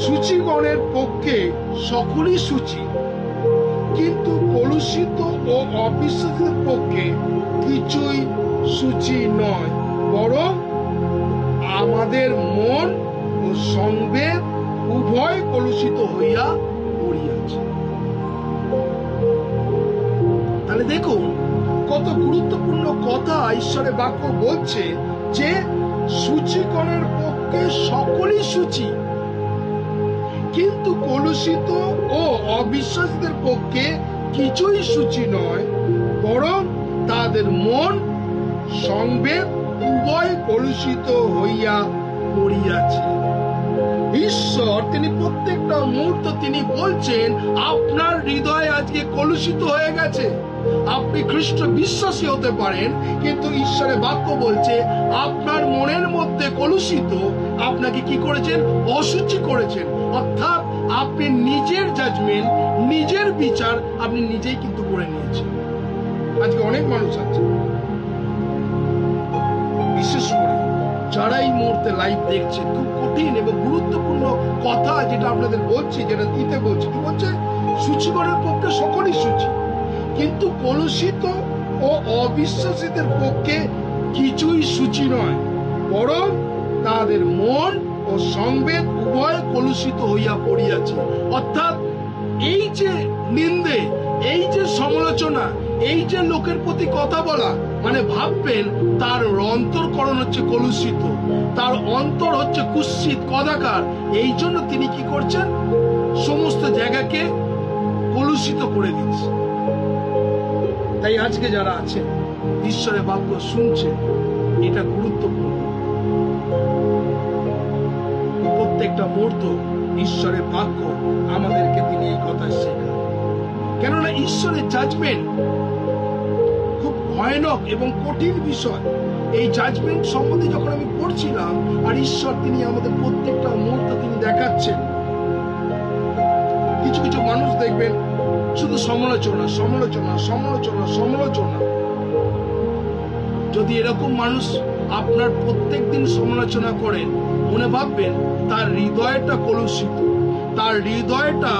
S1: সূচিগণের পক্ষে সকলই সূচি, কিন্তু কলুষিত ও অবিশ্বাসীদের পক্ষে কিছুই সূচি নয়, বরং আমাদের মন ও সংবেদ উভয় কলুষিত হইয়া পড়িয়াছে। তাহলে দেখুন কত গুরুত্বপূর্ণ কথা ঈশ্বরের বাক্য বলছে যে সূচিকরণের পক্ষে সকলই সূচি, কিন্তু কলুষিত ও অবিশ্বাসীদের পক্ষে কিছুই সূচি নয়, বরং তাদের মন সংবেদ উভয় কলুষিত হইয়া পড়িয়াছে। ঈশ্বর তিনি প্রত্যেকটা মুহূর্ত তিনি বলছেন আপনার হৃদয় আজকে কলুষিত হয়ে গেছে। আপনি খ্রিস্ট বিশ্বাসী হতে পারেন, কিন্তু ঈশ্বরের বাক্য বলছে আপনার মনের মধ্যে কলুষিত, আপনাকে কি করেছেন? অশুচি করেছেন। অর্থাৎ আপনি নিজের জাজমেন্ট, নিজের বিচার আপনি নিজেই কিন্তু করে নিয়েছেন। আজকে অনেক মানুষ আছে, বিশেষ করে যারা এই মুহূর্তে লাইভ দেখছে, খুব কঠিন এবং গুরুত্বপূর্ণ কথা যেটা আপনাদের বলছি, যেটা দিতে বলছি। কি বলছে? সূচিকরণের পক্ষে সকলই সূচি, কিন্তু কলুষিত ও অবিশ্বাসীদের পক্ষে কিছুই সূচি নয়, বরং তাদের মন ও সংবেদ উভয় কলুষিত হইয়া পড়িয়াছে। অর্থাৎ এই যে নিন্দে, এই যে সমালোচনা, এই যে লোকের প্রতি কথা বলা, মানে ভাববেন তার অন্তরকরণ হচ্ছে কলুষিত, তার অন্তর হচ্ছে কুৎসিত, কদাকার। এই জন্য তিনি কি করছেন? সমস্ত জায়গাকে কলুষিত করে দিচ্ছে। তাই আজকে যারা আছে ঈশ্বরের বাক্য শুনছে, এটা গুরুত্বপূর্ণ। প্রত্যেকটা মুহূর্ত ঈশ্বরের বাক্য আমাদেরকে তিনি এই কথা শেখান। কেননা ঈশ্বরের জাজমেন্ট খুব ভয়ানক এবং কঠিন বিষয়। এই জাজমেন্ট সম্বন্ধে যখন আমি পড়ছিলাম, আর ঈশ্বর তিনি আমাদের প্রত্যেকটা মুহূর্ত তিনি দেখাচ্ছেন। কিছু কিছু মানুষ দেখবেন শুধু সমালোচনা, সমালোচনা, সমালোচনা, সমালোচনা। যদি এরকম মানুষ আপনার প্রত্যেক দিন সমালোচনা করেন, মনে ভাববেন তার হৃদয়টা কলুষিত, তার হৃদয়টা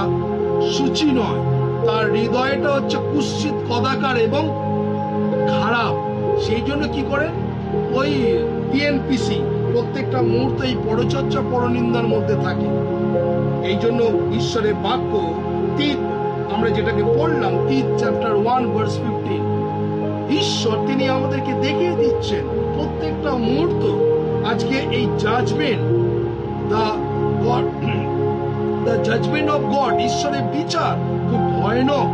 S1: সূচি নয়, তার হৃদয়টা হচ্ছে কুৎসিত, কদাকার এবং খারাপ। সেই জন্য কি করেন? ওই টিএনপিসি প্রত্যেকটা মুহূর্তে এই পরচর্চা, পরনিন্দার মধ্যে থাকে। এই জন্য ঈশ্বরের বাক্য তীত, আমরা যেটাকে পড়লাম, তীত চ্যাপ্টার 1 ভার্স 15, ঈশ্বর তিনি আমাদেরকে দেখিয়ে দিচ্ছেন প্রত্যেকটা মুহূর্ত আজকে এই judgement, the judgement of God, ঈশ্বরের বিচার খুব ভয়ানক।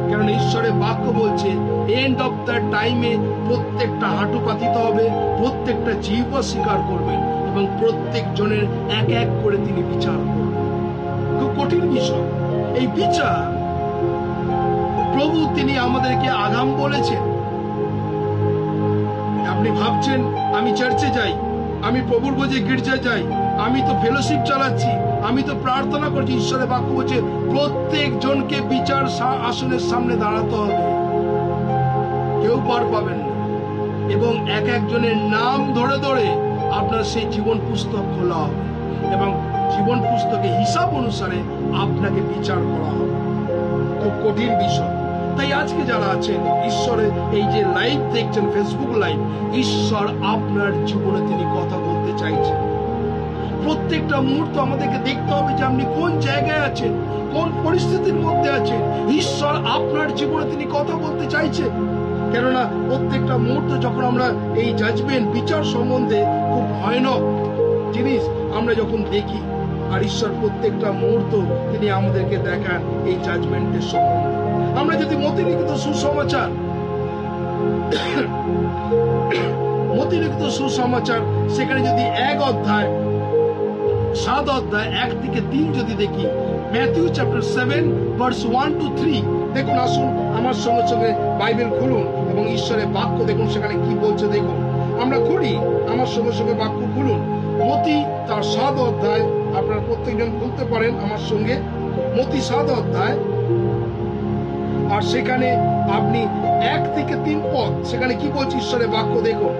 S1: কারণ ঈশ্বরের বাক্য বলছে এন্ড অফ দ্য টাইমে প্রত্যেকটা হাঁটু পাতিতে হবে, প্রত্যেকটা জিহ্বা স্বীকার করবেন এবং প্রত্যেক জনের এক এক করে তিনি বিচার করবেন। খুব কঠিন বিষয় এই বিচার। প্রভু তিনি আমাদেরকে আগাম বলেছেন। আপনি ভাবছেন আমি চার্চে যাই, আমি প্রভুর বোঝে গির্জায় যাই, আমি তো ফেলোশিপ চালাচ্ছি, আমি তো প্রার্থনা করছি। ঈশ্বরের বাক্য বলছে প্রত্যেক জনকে বিচার আসনের সামনে দাঁড়াতে হবে, কেউ পার পাবেন না। এবং এক একজনের নাম ধরে ধরে আপনার সেই জীবন পুস্তক খোলা হবে এবং জীবন পুস্তকে হিসাব অনুসারে আপনাকে বিচার করা হবে। খুব কঠিন বিষয়। তাই আজকে যারা আছেন ঈশ্বরের এই যে লাইভ দেখছেন, ফেসবুক লাইভ, ঈশ্বর আপনার জীবনে তিনি কথা বলতে চাইছেন। প্রত্যেকটা মুহূর্ত আমাদেরকে দেখতে হবে যে আপনি কোন জায়গায় আছেন, কোন পরিস্থিতির মধ্যে আছেন। ঈশ্বর আপনার জীবনে তিনি কথা বলতে চাইছেন। কেননা প্রত্যেকটা মুহূর্ত যখন আমরা এই জাজমেন্ট, বিচার সম্বন্ধে খুব ভয়ানক জিনিস আমরা যখন দেখি, আর ঈশ্বর প্রত্যেকটা মুহূর্ত তিনি আমাদেরকে দেখান এই জাজমেন্টের সম্বন্ধে। আমরা যদি মতিলিখিত সুসমাচার, মতিলিখিত সুসমাচার সেখানে যদি 1 অধ্যায় 7 অধ্যায় 1 থেকে 3 যদি দেখি, ম্যাথিউ চ্যাপ্টার 7 ভার্স 1 to 3, দেখুন, আসুন আমার সঙ্গে সঙ্গে বাইবেল খুলুন এবং ঈশ্বরের বাক্য দেখুন সেখানে কি বলছে। দেখুন, আমরা খুলি, আমার সঙ্গে সঙ্গে বাক্য খুলুন। মতি তার 7 অধ্যায়, আপনারা প্রত্যেকজন খুলতে পারেন আমার সঙ্গে। মতি 7 অধ্যায়, আর সেখানে আপনি 1 থেকে 3 পদ, সেখানে কি বলছে ঈশ্বরের বাক্য দেখুন।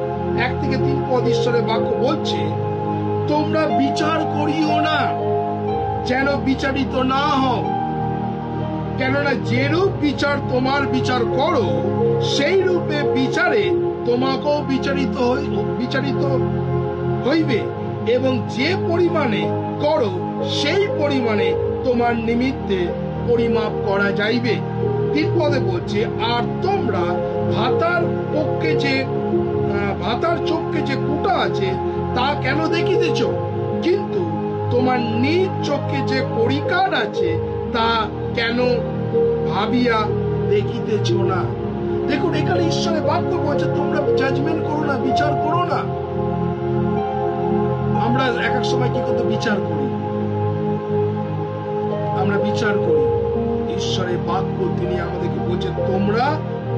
S1: 1 থেকে 3 পদ ঈশ্বরের বাক্য বলছে, তোমরা বিচার করিও না যেন বিচারিত না হও, কেননা যেরূপ বিচার তোমার বিচার করো সেই রূপে বিচারে তোমাকেও বিচারিত হইবে, এবং যে পরিমাণে করো সেই পরিমাণে তোমার নিমিত্তে পরিমাপ করা যাইবে। 3 পদে বলছে, আর তোমরা ভাতার চোখকে যে কুটা আছে তা কেন দেখিতেছ, কিন্তু তোমার নিজ চোখে যে পরিকার আছে তা কেন ভাবিয়া দেখিতেছ না। দেখুন, এখানে ঈশ্বরের বাক্য বলছে তোমরা জাজমেন্ট করো না, বিচার করো না। আমরা এক এক সময় কি করতে বিচার করি, আমরা বিচার করি। ঈশ্বরের বাক্য তিনি আমাদেরকে বলছে তোমরা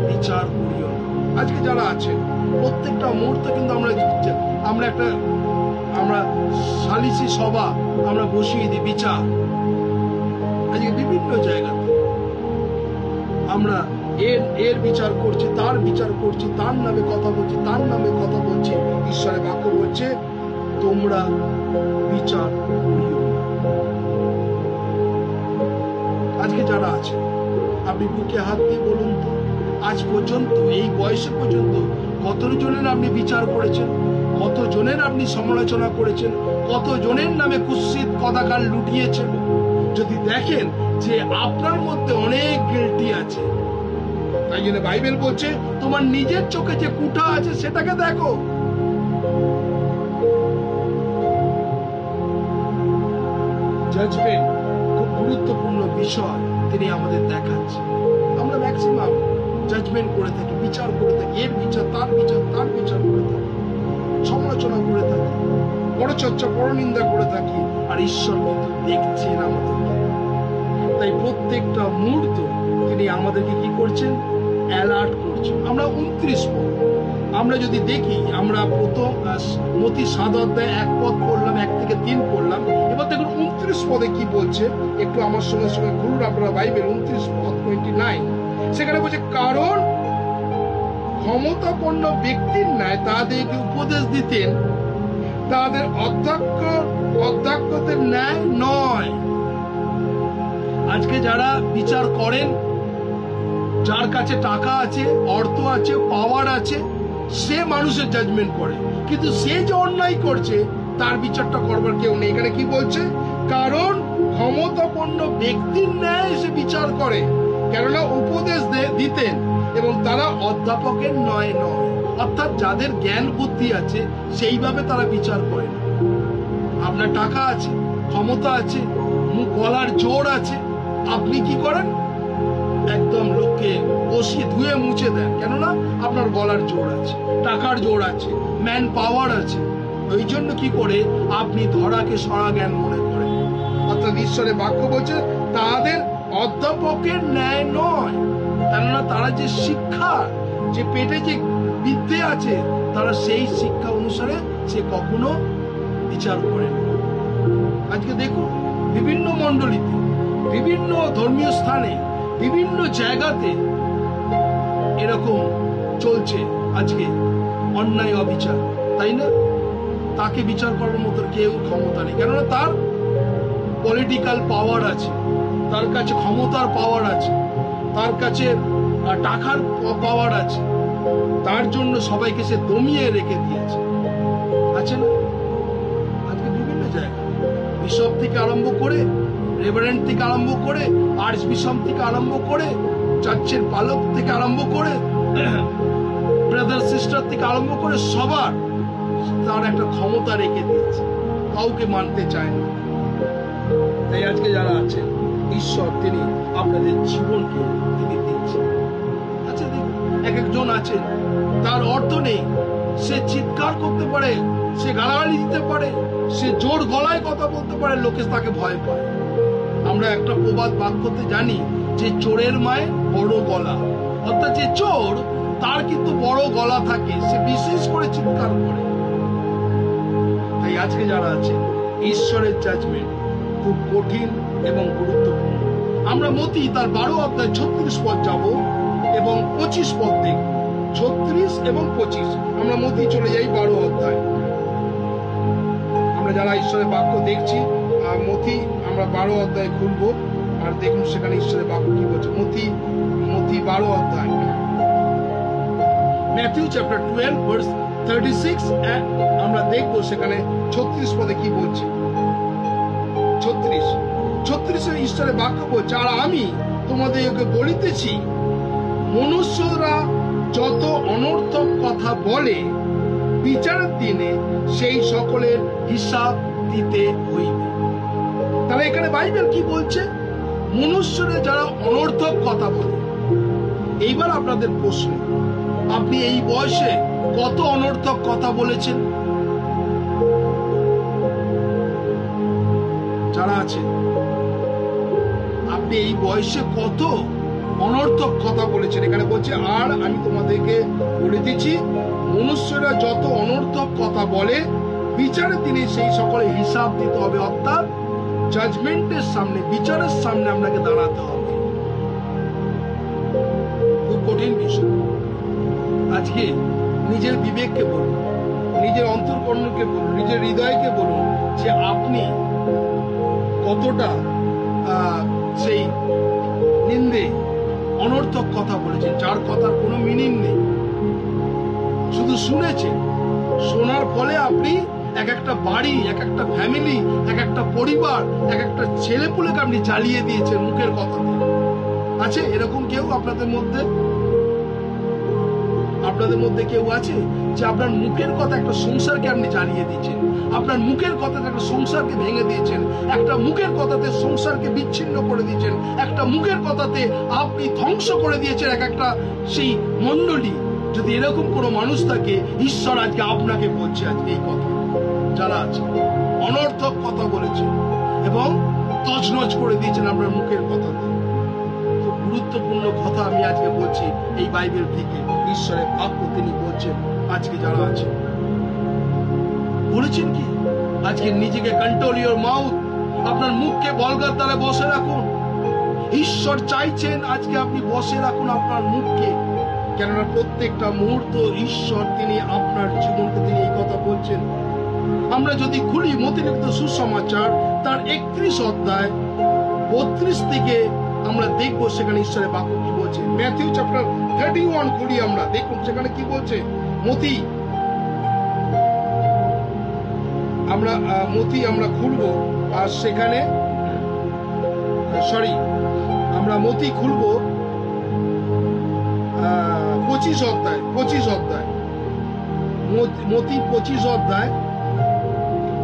S1: বিচার করিও না। আজকে যারা আছেন প্রত্যেকটা মুহূর্তে কিন্তু আমরা সালিসি সভা আমরা বসিয়ে দিই বিচার। আজকে বিভিন্ন জায়গাতে আমরা এর বিচার করছি, তার বিচার করছি, তার নামে কথা বলছি, তার নামে কথা বলছি। ঈশ্বরের বাক্য বলছে তোমরা বিচার করিও না। আজকে যারা আছে আপনি বুকে হাত দিয়ে বলুন তো, আজ পর্যন্ত এই বয়সে পর্যন্ত কতজনের আপনি বিচার করেছেন, কতজনের আপনি সমালোচনা করেছেন, কতজনের নামে কুৎসিত কদাকার লুটিয়েছেন। যদি দেখেন যে আপনার মধ্যে অনেক গিল্টি আছে, তাই জন্য বাইবেল বলছে তোমার নিজের চোখে যে কুঠা আছে সেটাকে দেখো। জাজমেন্ট খুব গুরুত্বপূর্ণ বিষয় তিনি আমাদের দেখাচ্ছে। আমরা ম্যাক্সিমাম জাজমেন্ট করে থাকি, বিচার করে থাকি, এর বিচার, তার বিচার, তার বিচার করে থাকি, সমালোচনা করে থাকি, পরচর্চা, পরনিন্দা করে থাকি। আর ঈশ্বর কিন্তু দেখছেন আমাদেরকে। তাই প্রত্যেকটা মুহূর্ত তিনি আমাদেরকে কি করছেন, অ্যালার্ট করছেন। আমরা 29 পদ আমরা যদি দেখি, আমরা প্রথম মতি 7 অধ্যায় 1 পদ পড়লাম, 1 থেকে 3 পড়লাম। এবার দেখুন 29 পদে কি বলছে, একটু আমার সঙ্গে সঙ্গে ঘুরুন আপনারা বাইবেল 29 পদ 29। সেখানে বলছে, কারণ ক্ষমতাপন্ন ব্যক্তির ন্যায় তাদেরকে উপদেশ দিতেন, তাদের অধ্যক্ষদের ন্যায় নয়। আজকে যারা বিচার করেন, যার কাছে টাকা আছে, অর্থ আছে, পাওয়ার আছে, সে মানুষের জাজমেন্ট করে, কিন্তু সে যে অন্যায় করছে তার বিচারটা করবার কেউ নেই। এখানে কি বলছে, কারণ ক্ষমতাপন্ন ব্যক্তির ন্যায় সে বিচার করে, কেননা উপদেশ দিতেন এবং তারা অধ্যাপকের নয়। অর্থাৎ যাদের জ্ঞান বুদ্ধি আছে সেইভাবে তারা বিচার করে না। আপনার টাকা আছে, ক্ষমতা আছে, গলার জোর আছে, আপনি কি করেন, একদম লোককে বসিয়ে ধুয়ে মুছে দেন, কেননা আপনার গলার জোর আছে, টাকার জোর আছে, ম্যান পাওয়ার আছে। ওই জন্য কি করে আপনি ধরাকে সরা জ্ঞান মনে করেন। অর্থাৎ ঈশ্বরের বাক্য বলছে তাদের অধ্যাপকের ন্যায় নয়, কেননা তারা যে শিক্ষা, যে পেটে যে বিদ্যে আছে, তারা সেই শিক্ষা অনুসারে সে কখনো বিচার করেন। আজকে দেখুন বিভিন্ন মণ্ডলীতে, বিভিন্ন ধর্মীয় স্থানে, বিভিন্ন জায়গাতে এরকম চলছে আজকে অন্যায় অবিচার, তাই না? তাকে বিচার করার মতো কেউ ক্ষমতা নেই, কেননা তার পলিটিক্যাল পাওয়ার আছে, তার কাছে ক্ষমতার পাওয়ার আছে, তার কাছে টাকার পাওয়ার আছে, তার জন্য সবাইকে সে দমিয়ে রেখে দিয়েছে, আছে না? আজকে বিভিন্ন জায়গায় বিশপ থেকে আরম্ভ করে, রেভারেন্ড থেকে আরম্ভ করে, আর্চ বিশপ থেকে আরম্ভ করে, চার্চের পালক থেকে আরম্ভ করে, ব্রাদার সিস্টার থেকে আরম্ভ করে, সবার তার একটা ক্ষমতা রেখে দিয়েছে, কাউকে মানতে চায় না। তাই আজকে যারা আছেন, ঈশ্বর তিনি আপনাদের জীবনকে তিনি দিচ্ছেন। আচ্ছা দেখুন, এক একজন আছেন তার অর্থ নেই, সে চিৎকার করতে পারে, সে গালাগালি দিতে পারে, সে জোর গলায় কথা বলতে পারে, লোকে তাকে ভয় পায়। আমরা একটা প্রবাদ বাক্যতে জানি যে চোরের মায়ের বড় গলা, অর্থাৎ যে চোর তার কিন্তু বড় গলা থাকে, সে বিশেষ করে চিৎকার করে। তাই আজকে যারা আছে, ঈশ্বরের জাজমেন্ট খুব কঠিন এবং গুরুত্বপূর্ণ। আমরা মতি তার 12 অধ্যায় 36 পদ যাব এবং 25 পদ দেখব। 36 এবং 25 আমরা মতি চলে যাই 12 অধ্যায়। আমরা যারা ঈশ্বরের বাক্য দেখছি, মতি আমরা 12 অধ্যায় খুলবো, আর দেখুন সেখানে ঈশ্বরের বাক্য কি বলছে। মতি 12 অধ্যায়, ম্যাথিউ চ্যাপ্টার 12 ভার্স 36 আমরা দেখবো সেখানে 36 পদে কি বলছে। 36 ঈশ্বরের বাক্য বলছে, আর আমি তোমাদেরকে বলিতেছি, মনুষ্যরা যত অনর্থক কথা বলে, বিচারের দিনে সেই সকলের হিসাব দিতে হইবে। তাহলে এখানে বাইবেল কি বলছে? মনুষ্যরা যারা অনর্থক কথা বলে। এইবার আপনাদের প্রশ্ন, আপনি এই বয়সে কত অনর্থক কথা বলেছেন? যারা আছেন, আপনি এই বয়সে কত অনর্থক কথা বলেছেন? এখানে বলছে, আর আমি তোমাদেরকে বলে দিচ্ছি, মনুষ্যরা যত অনর্থক কথা বলে, বিচারের দিনে সেই সকলে হিসাব দিতে হবে। অর্থাৎ জাজমেন্টের সামনে, বিচারের সামনে আপনাকে দাঁড়াতে হবে। খুব কঠিন বিষয়। আজকে নিজের বিবেককে বলুন, নিজের অন্তর্কর্ণকে বলুন, নিজের হৃদয়কে বলুন যে আপনি কতটা সেই নিন্দে অনর্থক কথা বলেছেন, যার কথার কোনো মিনিং নেই, শুধু শুনেছেন। শোনার ফলে আপনি এক একটা বাড়ি, এক একটা ফ্যামিলি, এক একটা পরিবার, এক একটা ছেলেপুলেকে আপনি জ্বালিয়ে দিয়েছেন মুখের কথা দিয়ে। আছে এরকম কেউ আপনাদের মধ্যে? আপনাদের মধ্যে কেউ আছে যে আপনার মুখের কথা একটা সংসারকে আপনি জ্বালিয়ে দিয়েছেন? আপনার মুখের কথাতে একটা সংসারকে ভেঙে দিয়েছেন, একটা মুখের কথাতে সংসারকে বিচ্ছিন্ন করে দিয়েছেন, একটা মুখের কথাতে আপনি ধ্বংস করে দিয়েছেন এক একটা সেই মণ্ডলী। যদি এরকম কোনো মানুষ থাকে, ঈশ্বর আজকে আপনাকে বলছে আজকে এই কথা। যারা আছে অনর্থক কথা বলেছে এবং তছনছ করে দিয়েছেন আপনার মুখের কথাতে। খুব গুরুত্বপূর্ণ কথা আমি আজকে বলছি এই বাইবেল থেকে, ঈশ্বরের বাক্য তিনি বলছেন। আজকে যারা আছে বলেছেন কি, আজকে নিজেকে কন্ট্রোল ইওর মাউথ, আপনার মুখকে বলগার দ্বারা বসে রাখুন। ঈশ্বর চাইছেন আজকে আপনি বসে রাখুন আপনার মুখকে, কেননা প্রত্যেকটা মুহূর্ত ঈশ্বর তিনি আপনার জীবনকে তিনি এই কথা বলছেন। আমরা যদি খুলি মথিলিখিত সুসমাচার তার 31 অধ্যায় 32 থেকে আমরা দেখবো সেখানে ঈশ্বরের বাক্য কি বলছে। ম্যাথিউ চ্যাপ্টার 31 খুলি আমরা, দেখুন সেখানে কি বলছে। আমরা খুলবো, আর সেখানে আমরা মতি খুলবো 25 অধ্যায় মতি 25 অধ্যায়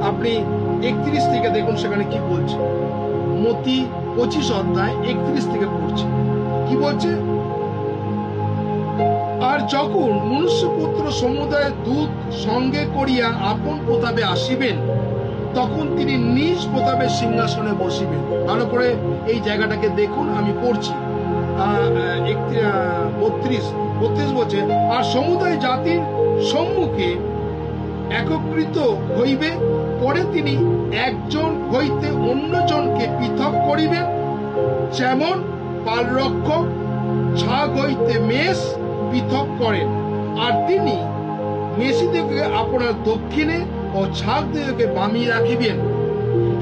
S1: আপনি 31 থেকে দেখুন সেখানে কি বলছে। মতি 25 অধ্যায় 31 থেকে পড়ছে, কি বলছে। আর যখন মনুষ্যপুত্র সমুদায়ের দূত সঙ্গে করিয়া আপন প্রতাপে আসিবেন, তখন তিনি নিজ প্রতাপের সিংহাসনে বসিবেন। ভালো করে এই জায়গাটাকে দেখুন, আমি পড়ছি। 32 বলছে, আর সমুদায় জাতির সম্মুখে একত্রিত হইবে, পরে তিনি একজন হইতে অন্যজনকে পৃথক করিবেন, যেমন পালরক্ষক ছাগ হইতে মেষ পৃথক করেন। আর তিনি মেষিদিগকে আপনার দক্ষিণে ও ছাগদিগকে বামে রাখিবেন।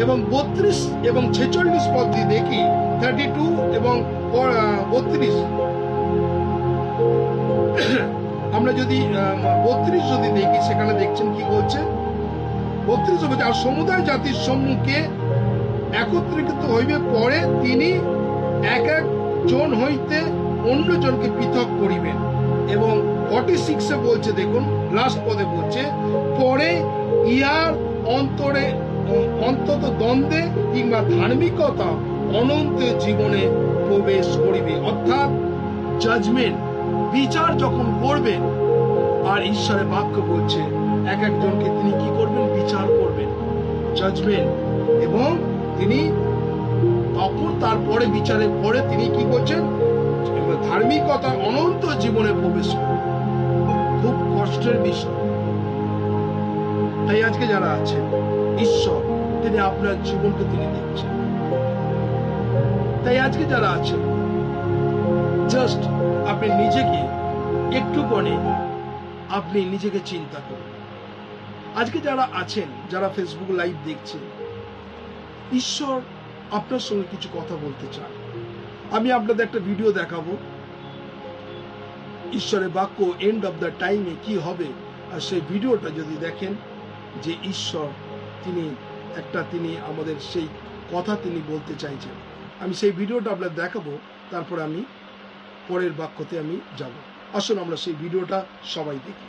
S1: এবং 32 এবং 46 পদ দিয়ে দেখি, 32 এবং 32, আমরা যদি 32 যদি দেখি সেখানে দেখছেন কি বলছে। 32 বলছে, আর সমুদায় জাতির সম্মুখে একত্রিত হইবে, পরে তিনি এক একজন হইতে অন্যজনকে পৃথক করিবেন। এবং 46 বলছে, দেখুন লাস্ট পদে বলছে, পরে ইহার অন্তত দ্বন্দ্বে কিংবা ধার্মিকতা অনন্ত জীবনে প্রবেশ করিবে। অর্থাৎ জাজমেন্ট, বিচার যখন করবেন, আর ঈশ্বরের বাক্য বলছে এক একজনকে তিনি কি করবেন, বিচার করবেন, জাজমেন্ট। এবং তিনি তখন তারপরে বিচারের পরে তিনি কি করছেন, ধার্মিকতা অনন্ত জীবনে প্রবেশ করবেন। খুব কষ্টের বিষয়। তাই আজকে যারা আছে, ঈশ্বর তিনি আপনার জীবনকে তিনি দেখছেন। তাই আজকে যারা আছে, জাস্ট আপনি নিজেকে একটু কোণে আপনি নিজেকে চিন্তা করুন। আজকে যারা আছেন, যারা ফেসবুক লাইভ দেখছেন, ঈশ্বর আপনার সঙ্গে কিছু কথা বলতে চান। আমি আপনাদের একটা ভিডিও দেখাবো, ঈশ্বরের বাক্য এন্ড অফ দ্য টাইমে কি হবে। আর সেই ভিডিওটা যদি দেখেন যে ঈশ্বর তিনি আমাদের সেই কথা তিনি বলতে চাইছেন, আমি সেই ভিডিওটা আপনাদের দেখাবো। তারপরে আমি পরের বাক্যতে আমি যাব। আসুন আমরা সেই ভিডিওটা সবাই দেখি।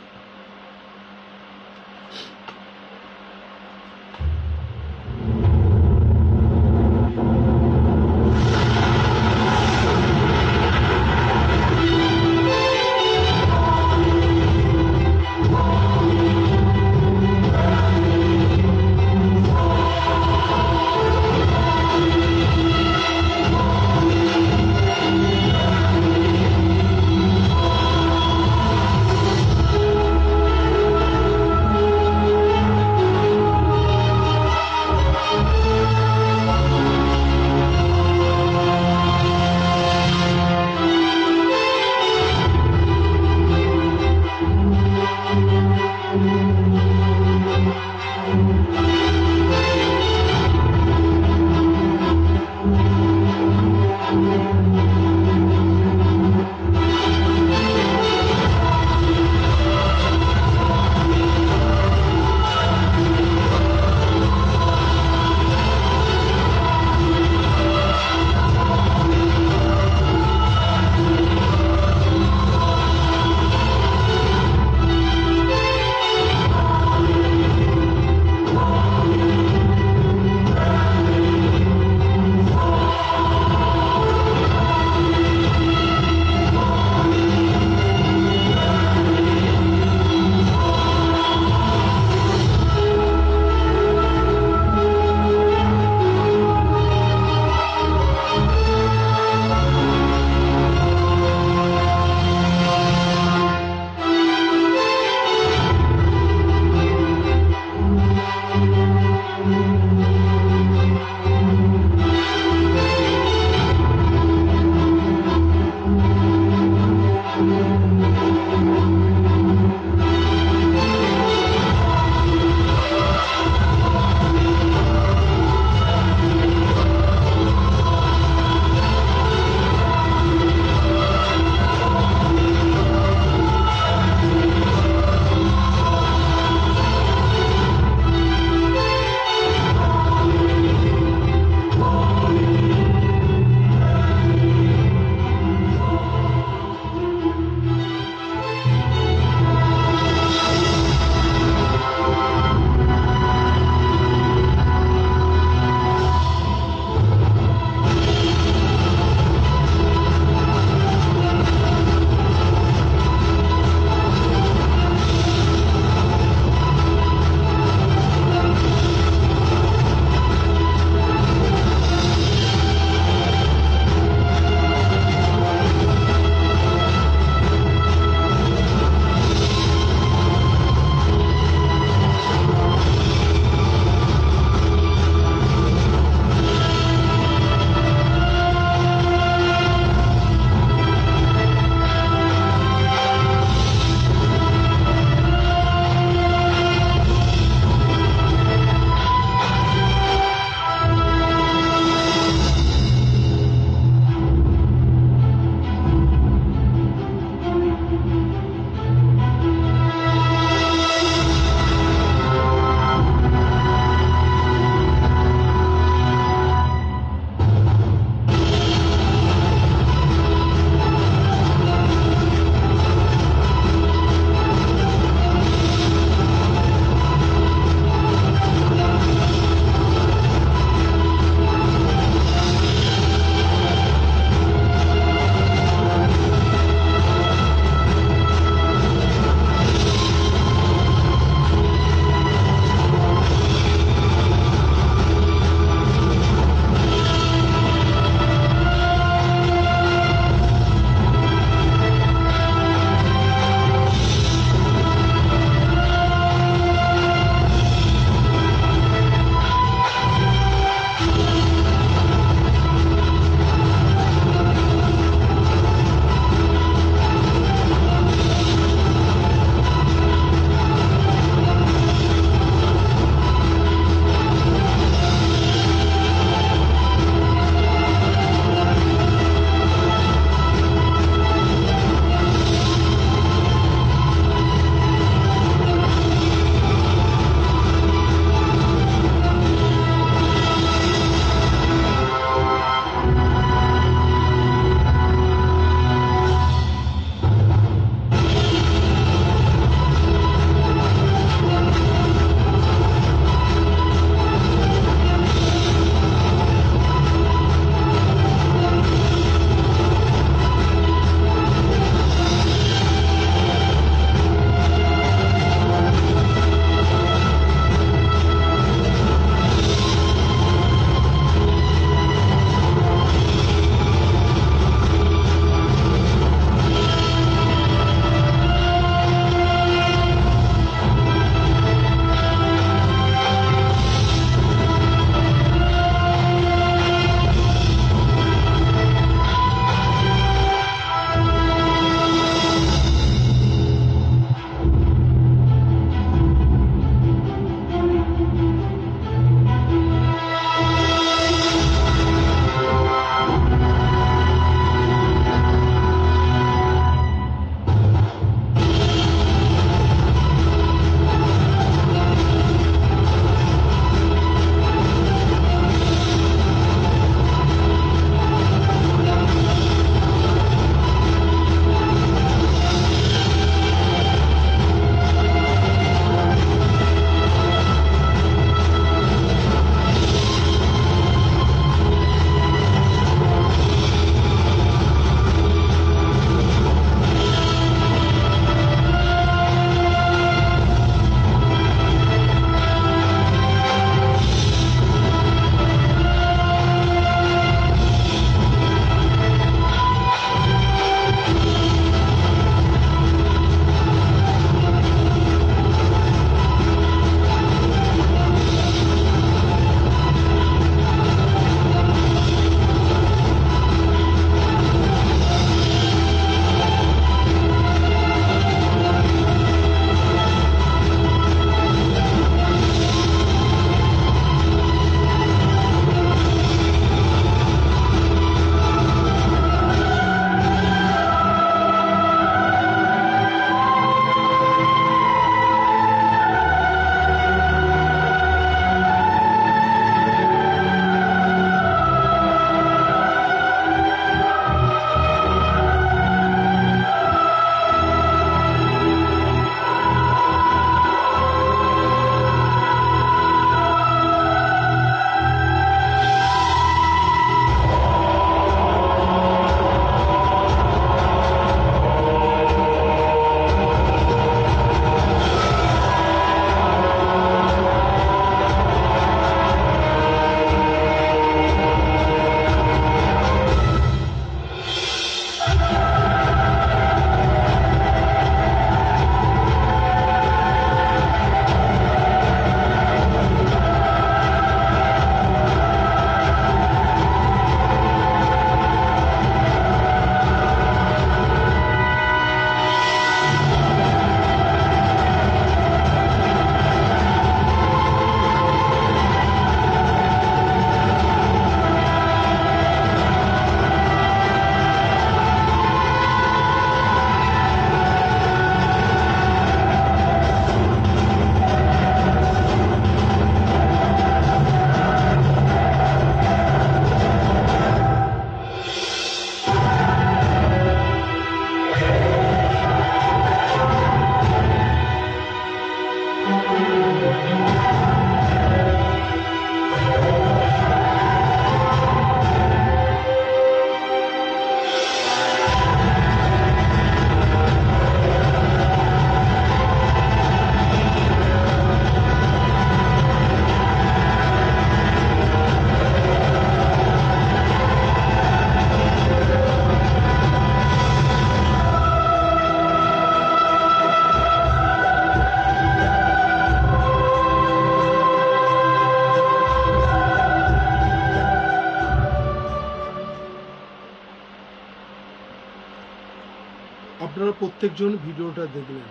S1: প্রত্যেকজন ভিডিওটা দেখলেন,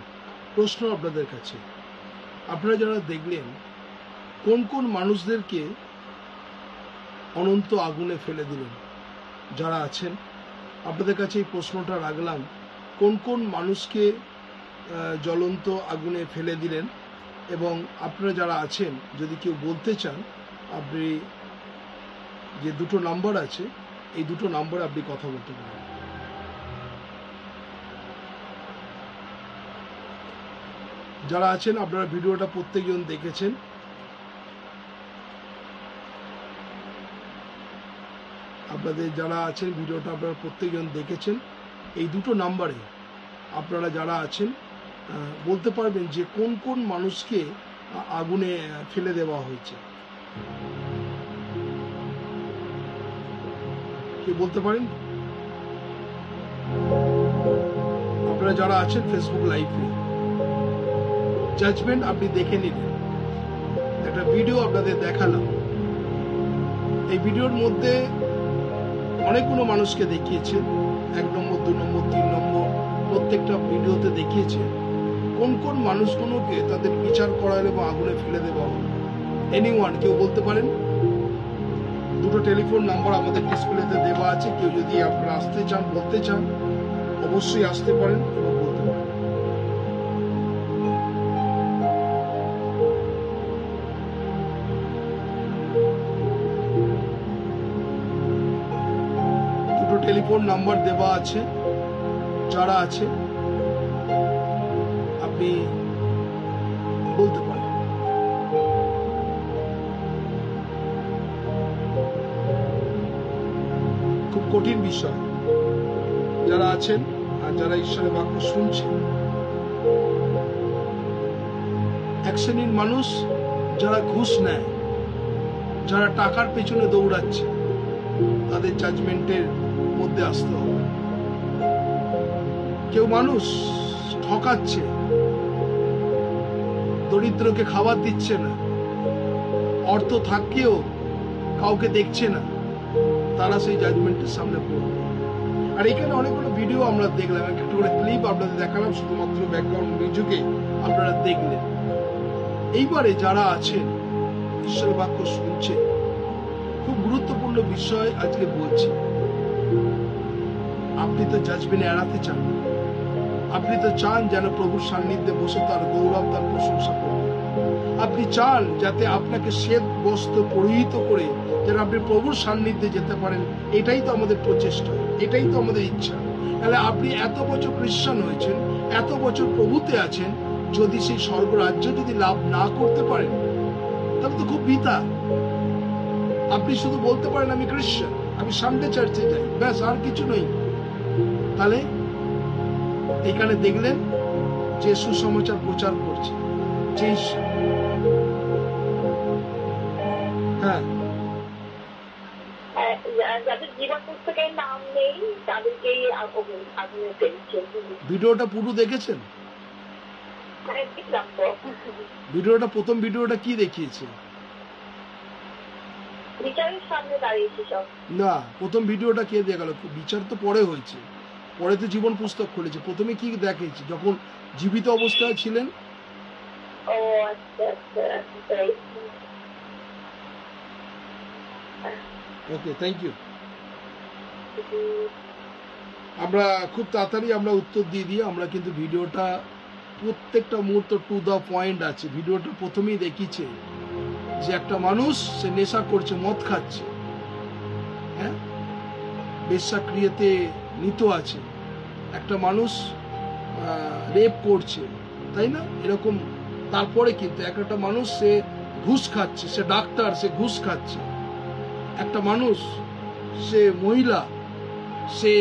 S1: প্রশ্ন আপনাদের কাছে, আপনারা যারা দেখলেন কোন কোন মানুষদেরকে অনন্ত আগুনে ফেলে দিলেন? যারা আছেন আপনাদের কাছে এই প্রশ্নটা রাখলাম, কোন কোন মানুষকে জ্বলন্ত আগুনে ফেলে দিলেন? এবং আপনারা যারা আছেন যদি কেউ বলতে চান, আপনি যে দুটো নাম্বার আছে এই দুটো নাম্বারে আপনি কথা বলতে পারেন। যারা আছেন আপনারা ভিডিওটা প্রত্যেকজন দেখেছেন, আপনাদের যারা আছেন ভিডিওটা আপনারা প্রত্যেকজন দেখেছেন। এই দুটো নাম্বারে আপনারা যারা আছেন বলতে পারবেন যে কোন কোন মানুষকে আগুনে ফেলে দেওয়া হয়েছে। কি বলতে পারেন? আপনারা যারা আছেন ফেসবুক লাইভে, জাজমেন্ট আপনি দেখে নিলেন, একটা ভিডিও আপনাদের দেখালাম। এই ভিডিওর মধ্যে অনেকগুলো মানুষকে দেখিয়েছেন, 1 নম্বর 2 নম্বর 3 নম্বর প্রত্যেকটা ভিডিওতে দেখিয়েছে কোন কোন মানুষগুলোকে তাদের বিচার করা হলো এবং আগুনে ফেলে দেওয়া হলো। এনিওয়ান, কেউ বলতে পারেন? দুটো টেলিফোন নাম্বার আমাদের ডিসপ্লেতে দেওয়া আছে, কেউ যদি আপনারা আসতে চান, বলতে চান, অবশ্যই আসতে পারেন এবং বলতে পারেন। দুটো টেলিফোন নাম্বার দেওয়া আছে, যারা আছে আপনি বলতে পারেন। খুব কঠিন বিষয়। যারা আছেন আর যারা ঈশ্বরের বাক্য শুনছেন, এক শ্রেণীর মানুষ যারা ঘুষ নেয়, যারা টাকার পেছনে দৌড়াচ্ছে, তাদের জাজমেন্টের মধ্যে আসতে হবে। কেউ মানুষ ঠকাচ্ছে, দরিদ্রকে খাবার দিচ্ছে না, অর্থ থাকলেও কাউকে দেখছে না, তারা সেই জাজমেন্টের সামনে পড়বে। আর এখানে অনেকগুলো ভিডিও আমরা দেখলাম, একটু করে ক্লিপ আপনাদের দেখালাম, শুধুমাত্র ব্যাকগ্রাউন্ড মিউজিকে আপনারা দেখলেন। এইবারে যারা আছেন ঈশ্বরের বাক্য শুনছেন, খুব গুরুত্বপূর্ণ বিষয় আজকে বলছি। আপনি তো জাজমেন্ট এড়াতে চান, আপনি তো চান যেন প্রভুর সান্নিধ্যে বসে তার গৌরব, তার প্রশংসা করবেন। আপনি চান যাতে আপনাকে শ্বেত বস্ত্র পরিহিত করে যেন আপনি প্রভুর সান্নিধ্যে যেতে পারেন। এটাই তো আমাদের প্রচেষ্টা, এটাই তো আমাদের ইচ্ছা। তাহলে আপনি এত বছর খ্রিস্টান হয়েছেন, এত বছর প্রভুতে আছেন, যদি সেই স্বর্গরাজ্য যদি লাভ না করতে পারেন, তাহলে তো খুব বৃথা। আপনি শুধু বলতে পারেন আমি খ্রিস্টান, আমি সানডে চার্চে যাই, ব্যাস, আর কিছু নেই। তাহলে এখানে দেখলেন যে সুসমাচার প্রচার করছে, যে হ্যাঁ,
S3: যাদের জীবন পুস্তকের নাম নেই তাদেরকেই আগুনে ফেলছে।
S1: ভিডিওটা পুরো দেখেছেন?
S3: দেখলাম তো।
S1: ভিডিওটা, প্রথম ভিডিওটা কি দেখিয়েছে?
S3: বিচারের সামনে দাঁড়িয়েছে সব।
S1: না, প্রথম ভিডিওটা কে দেখালো? বিচার তো পরে হয়েছে, পরে তো জীবন পুস্তক খুলেছে। প্রথমে কি দেখিয়েছে? যখন জীবিত অবস্থায় ছিলেন।
S3: ও আচ্ছা আচ্ছা,
S1: ওকে, থ্যাংক ইউ। আমরা খুব তাড়াতাড়ি আমরা উত্তর দিয়ে আমরা কিন্তু ভিডিওটা প্রত্যেকটা মুহূর্ত টু দা পয়েন্ট আছে। ভিডিওটা প্রথমেই দেখিয়েছে যে একটা মানুষ সে নেশা করছে, মদ খাচ্ছে, হ্যাঁ, বেশ্যাক্রিয়াতে নিত আছে, একটা মানুষ রেপ করছে, তাই না? এরকম। তারপরে কিন্তু একটা মানুষ সে ঘুষ খাচ্ছে, সে ডাক্তার, সে ঘুষ খাচ্ছে। একটা মানুষ সে মহিলা, সে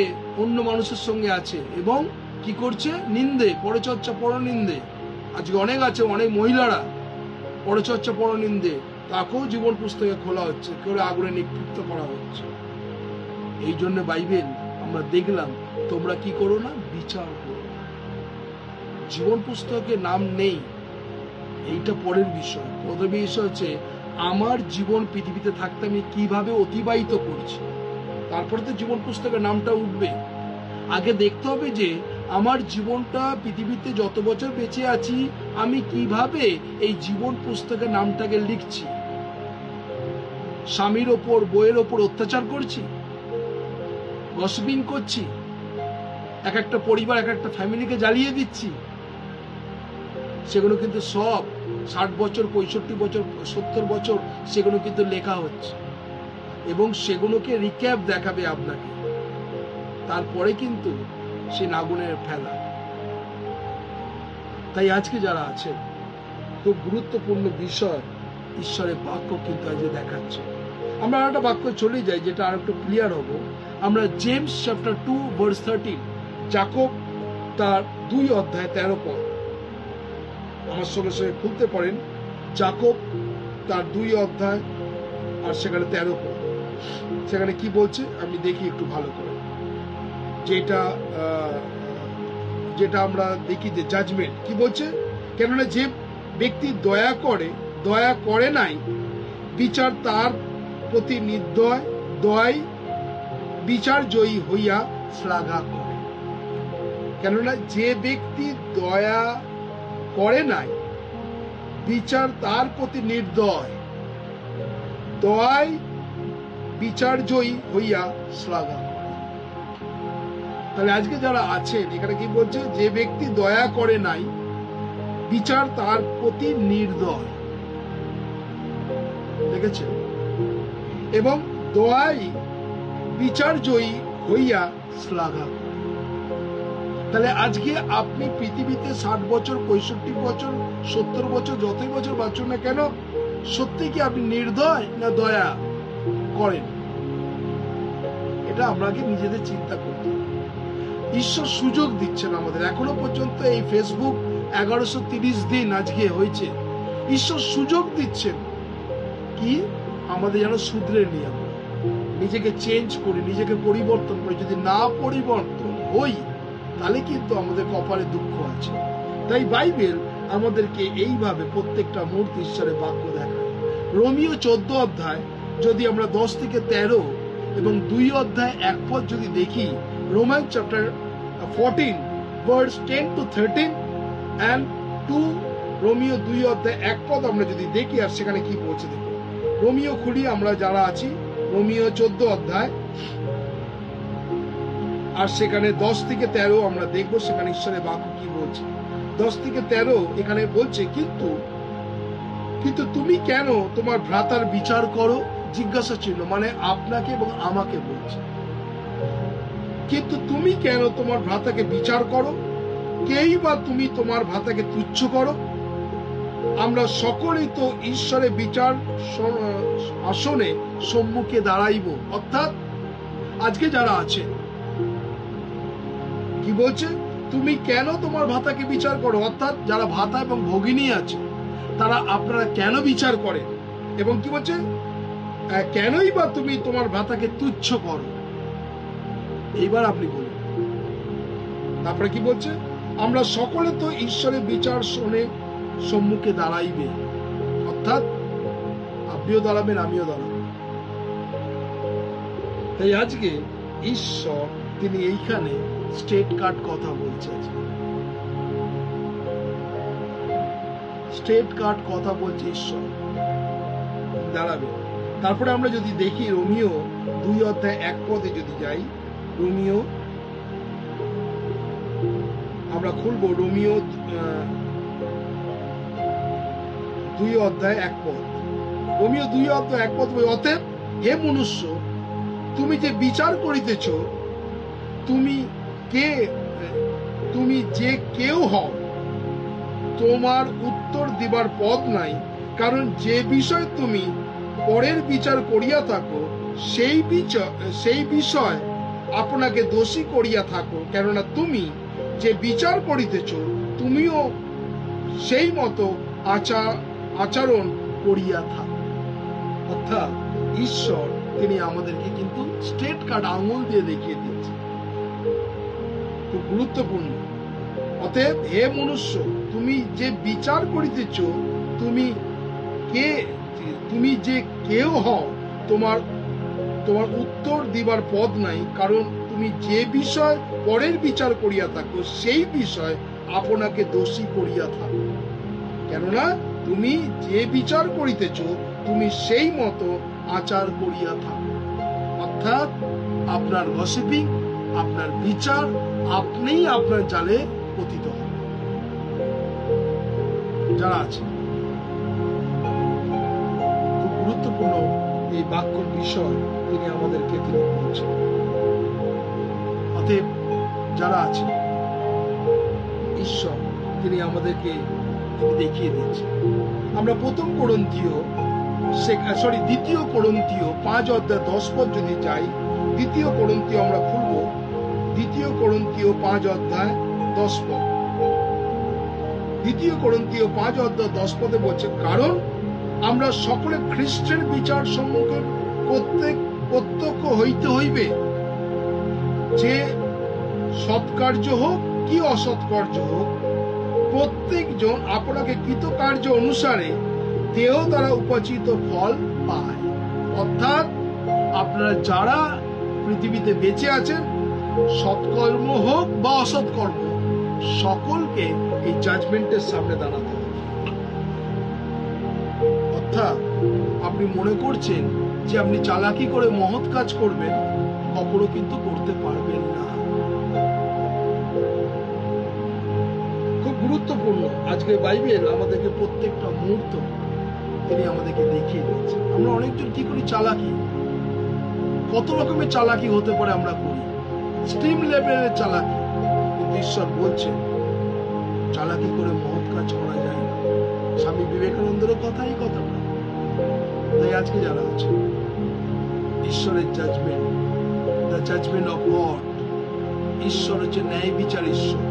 S1: অন্য মানুষের সঙ্গে আছে এবং কি করছে? নিন্দে, পরচর্চা, পরনিন্দে। আজকে অনেক আছে, অনেক মহিলারা পরচর্চা, পরনিন্দে, তাকেও জীবন পুস্তকে খোলা হচ্ছে, কেউ আগুনে নিক্ষিপ্ত করা হচ্ছে। এই জন্য বাইবেল আমরা দেখলাম, তোমরা কি করো না? বিচার করো। জীবন পুস্তকে নাম নেই, এইটা পরের বিষয়। প্রথম বিষয় হচ্ছে আমার জীবন পৃথিবীতে থাকতে আমি কিভাবে অতিবাহিত করছি, তারপরে তো জীবন পুস্তকের নামটা উঠবে। আগে দেখতে হবে যে আমার জীবনটা পৃথিবীতে যত বছর বেঁচে আছি আমি কিভাবে এই জীবন পুস্তকের নামটাকে লিখছি? স্বামীর ওপর, বইয়ের ওপর অত্যাচার করছি, গসিপিং করছি, এক একটা পরিবার, এক একটা ফ্যামিলিকে জ্বালিয়ে দিচ্ছি। সেগুলো কিন্তু সব 60 বছর, 65 বছর, 70 বছর সেগুলো কিন্তু লেখা হচ্ছে, এবং সেগুলোকে রিক্যাপ দেখাবে আপনাকে, তারপরে কিন্তু সে আগুনের ফেলা। তাই আজকে যারা আছেন, খুব গুরুত্বপূর্ণ বিষয় ঈশ্বরের বাক্য কিন্তু আজকে দেখাচ্ছে। আমরা আরেকটা বাক্য চলে যাই, যেটা আর একটু ক্লিয়ার হব। আমরা জেমস চ্যাপ্টার 2 ভার্স 13, যাকব তার 2 অধ্যায় 13 পদ, আমার সঙ্গে সঙ্গে খুলতে পারেন। যাকব তার 2 অধ্যায় আর সেখানে 13 পদ। সেখানে কি বলছে আমি দেখি একটু ভালো করে। যেটা আমরা দেখি যে জাজমেন্ট কি বলছে, কেননা যে ব্যক্তি দয়া করে নাই, বিচার তার প্রতি নির্দয়, দয় বিচার জয়ী হইয়া শ্লাঘা করে। কেননা যে ব্যক্তি দয়া করে নাই, বিচার তার প্রতি নির্দয়, দয় বিচার জয়ী হইয়া শ্লাঘা করে। তাহলে আজকে যারা আছেন এখানে কি বলছে, যে ব্যক্তি দয়া করে নাই, বিচার তার প্রতি নির্দয়, দেখেছেন, এবং দয়াই বিচার জয়ী হইয়া শ্লাঘা করে। তাহলে আজকে আপনি পৃথিবীতে 60 বছর, 65 বছর, 70 বছর, যতই বছর বাঁচুন না কেন, সত্যি কি আপনি নির্দয় না দয়া করেন? এটা আপনাকে নিজেদের চিন্তা করতে হবে। ঈশ্বর সুযোগ দিচ্ছেন আমাদের। এখনো পর্যন্ত এই ফেসবুক 1130 দিন আজকে হয়েছে, ঈশ্বর সুযোগ দিচ্ছেন কি আমাদের যেন শুধরে নিই, আমরা নিজেকে চেঞ্জ করি, নিজেকে পরিবর্তন করি। যদি না পরিবর্তন হই তাহলে কিন্তু আমাদের কপালে দুঃখ আছে। তাই বাইবেল আমাদেরকে এইভাবে প্রত্যেকটা মুহূর্তে ঈশ্বরের বাক্য দেখায়। রোমিও 14 অধ্যায় যদি আমরা 10 থেকে 13 এবং 2 অধ্যায় 1 পদ যদি দেখি, Roman chapter 14 verse 10 to 13 and 2 Romeo 2 অধ্যায় 1 পদ আমরা যদি দেখি, আর সেখানে কি বলছে দেখুন। রোমিও খুলি আমরা যারা আছি, রোমিও 14 অধ্যায় আর সেখানে 10 থেকে 13 আমরা দেখবো, সেখানে ঈশ্বরের বাক্য কি বলছে। 10 থেকে 13 এখানে বলছে, কিন্তু তুমি কেন তোমার ভ্রাতার বিচার করো? জিজ্ঞাসা চিহ্ন, মানে আপনাকে এবং আমাকে বলছে। কিন্তু তুমি কেন তোমার ভ্রাতাকে বিচার করো? কেই বা তুমি তোমার ভ্রাতাকে তুচ্ছ করো? আমরা সকলেই তো ঈশ্বরের বিচার আসনে সম্মুখে দাঁড়াইব। অর্থাৎ আজকে যারা আছে কি বলছে, তুমি কেন তোমার ভ্রাতাকে বিচার করো? অর্থাৎ যারা ভ্রাতা এবং ভগিনী আছে তারা আপনারা কেন বিচার করে, এবং কি বলছে, কেনই বা তুমি তোমার ভ্রাতাকে তুচ্ছ করো? এইবার আপনি বলুন। তারপরে কি বলছে, আমরা সকলে তো ঈশ্বরের বিচার শোনে সম্মুখে দাঁড়াইবে। অর্থাৎ আপনিও দাঁড়াবেন, আমিও দাঁড়াবো। তাই আজকে ঈশ্বর তিনি এইখানে স্ট্রেট কাট কথা বলছে, স্ট্রেট কাট কথা বলছে ঈশ্বর, দাঁড়াবে। তারপরে আমরা যদি দেখি রোমিও 2 অধ্যায় 1 পদে যদি যাই, রোমিও আমরা খুলবো, রোমিও 2 অধ্যায় 1 পদ। রোমিও 2 অধ্যায় 1 পদ, অতএব হে মনুষ্য, তুমি যে বিচার করিতেছ, তুমি যে কেউ হও, তোমার উত্তর দিবার পদ নাই, কারণ যে বিষয় তুমি পরের বিচার করিয়া থাকো, সেই বিষয় আপনাকে দোষী করিয়া থাকো। কেননা তুমি যে বিচার করিতেছ, তুমিও সেই মতো আচরণ করিয়া থাকো। অর্থাৎ ঈশ্বর তিনি আমাদেরকে কিন্তু স্ট্রেট কাট আঙুল দিয়ে দেখিয়ে দিচ্ছে, খুব গুরুত্বপূর্ণ। অতএব হে মনুষ্য, তুমি যে বিচার করিতেছ, তুমি যে কেউ হও, তোমার উত্তর দিবার পদ নাই, কারণ তুমি যে বিষয় পরের বিচার করিয়া থাকো, সেই বিষয় আপনাকে দোষী করিয়া থাকো। কেননা তুমি যে বিচার করিতেছ, তুমি সেই মতো আচার করিয়া থাকো। অর্থাৎ আপনার গসিপিং, আপনার বিচার, আপনিই আপনার জালে পতিত হন। যারা আছে, খুব গুরুত্বপূর্ণ এই বাক্যর বিষয় তিনি আমাদেরকে বলছেন। অতএব যারা আছে, ঈশ্বর তিনি আমাদেরকে দেখিয়ে দিচ্ছেন। আমরা দ্বিতীয় কোরিন্থীয় 5:10 যদি যাই, দ্বিতীয় কোরিন্থীয় আমরা খুলব, দ্বিতীয় কোরিন্থীয় 5:10। দ্বিতীয় কোরিন্থীয় 5:10 বলছে, কারণ আমরা সকলে খ্রিস্টের বিচার সম্মুখে প্রত্যক্ষ হইতে হইবে, যে সৎকার্য হোক কি অসৎকার্য হোক, প্রত্যেকজন আপনাকে কৃতকার্য অনুসারে দেহ দ্বারা উপার্জিত ফল পায়। অর্থাৎ আপনারা যারা পৃথিবীতে বেঁচে আছেন, সৎকর্ম হোক বা অসৎকর্ম, সকলকে এই জাজমেন্টের সামনে দাঁড়াতে হবে। অর্থাৎ আপনি মনে করছেন যে আপনি চালাকি করে মহৎ কাজ করবেন, কখনো কিন্তু করতে পারবেন না। খুব গুরুত্বপূর্ণ আজকে বাইবেল আমাদেরকে প্রত্যেকটা মুহূর্ত তিনি আমাদেরকে দেখিয়ে দিচ্ছেন। আমরা অনেকজন কি করি, চালাকি, কত রকমের চালাকি হতে পারে আমরা করি, স্ট্রিম লেভেলের চালাকি। কিন্তু ঈশ্বর বলছেন চালাকি করে মহৎ কাজ করা যায় না। স্বামী বিবেকানন্দের কথাই কথা বলে। তাই আজকে যারা আছে, ঈশ্বরের judgement, the judgement of God, ঈশ্বর হচ্ছে ন্যায় বিচার ঈশ্বর।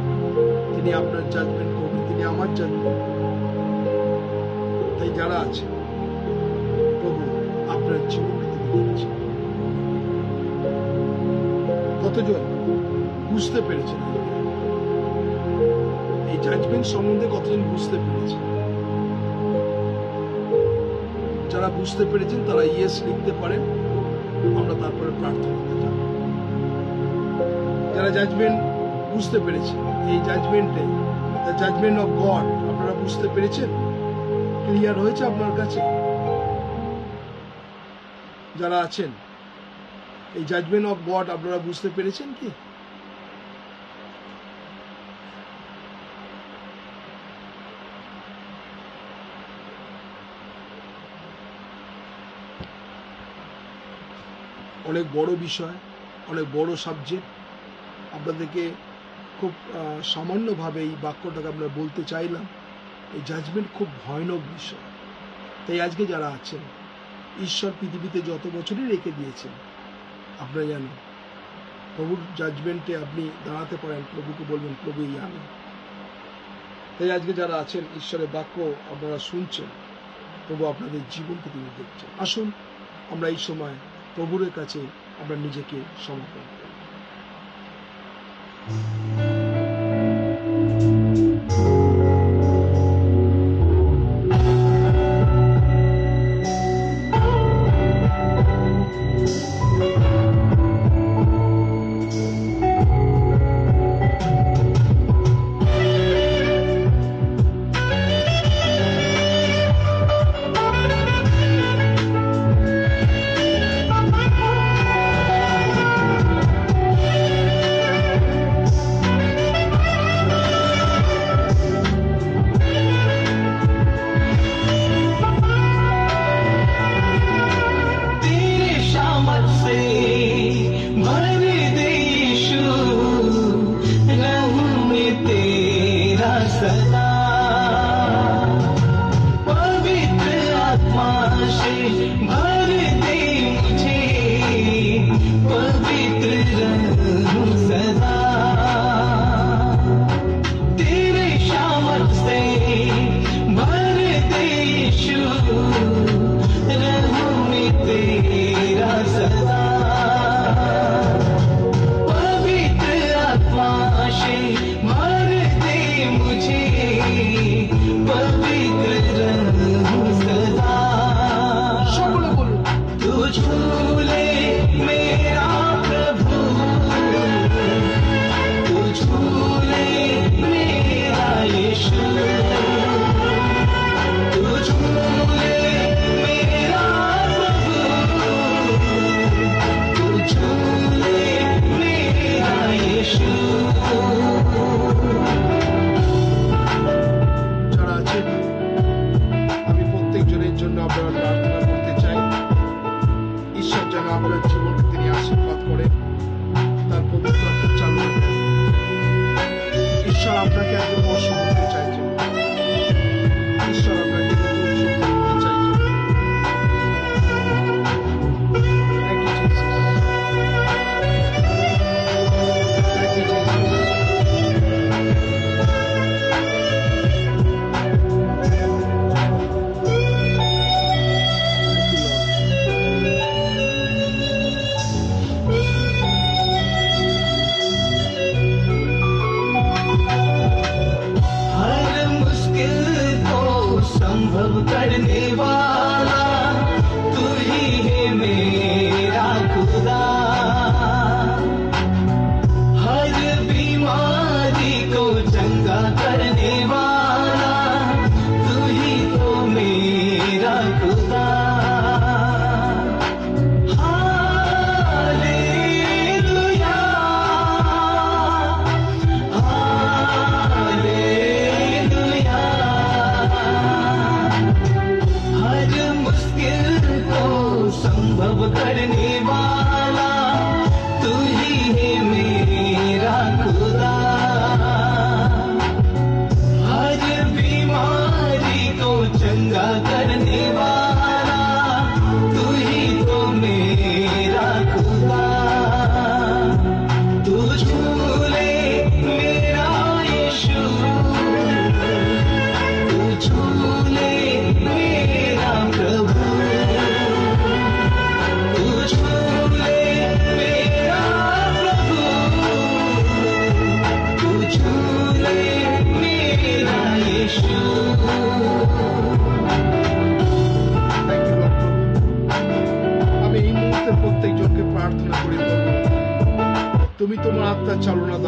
S1: তিনি আপনার জাজমেন্ট করবেন, তিনি আমার জাজমেন্ট। তাই যারা আছে, প্রভু আপনার জীবনকে তিনি দেখছেন। কতজন বুঝতে পেরেছেন এই জাজমেন্ট সম্বন্ধে, কতজন বুঝতে পেরেছেন? যারা বুঝতে পেরেছেন তারা ইয়েস লিখতে পারেন, আমরা তারপরে প্রার্থনা করতে যাব। যারা জাজমেন্ট বুঝতে পেরেছেন, এই জাজমেন্টে দ্য জাজমেন্ট অফ গড আপনারা বুঝতে পেরেছেন, ক্লিয়ার হয়েছে আপনার কাছে? যারা আছেন, এই জাজমেন্ট অফ গড আপনারা বুঝতে পেরেছেন কি? অনেক বড় বিষয়, অনেক বড় সাবজেক্ট। আপনাদেরকে খুব সামান্যভাবে এই বাক্যটাকে আমরা বলতে চাইলাম। এই জাজমেন্ট খুব ভয়ানক বিষয়। তাই আজকে যারা আছেন, ঈশ্বর পৃথিবীতে যত বছরই রেখে দিয়েছেন, আপনারা জানেন প্রভুর জাজমেন্টে আপনি দাঁড়াতে পারেন, প্রভুকে বলবেন প্রভু এই আমি। তাই আজকে যারা আছেন, ঈশ্বরের বাক্য আপনারা শুনছেন, প্রভু আপনাদের জীবনকে তিনি দেখছেন। আসুন আমরা এই সময় প্রভুর কাছে আমরা নিজেকে সমর্পণ করি। সকলে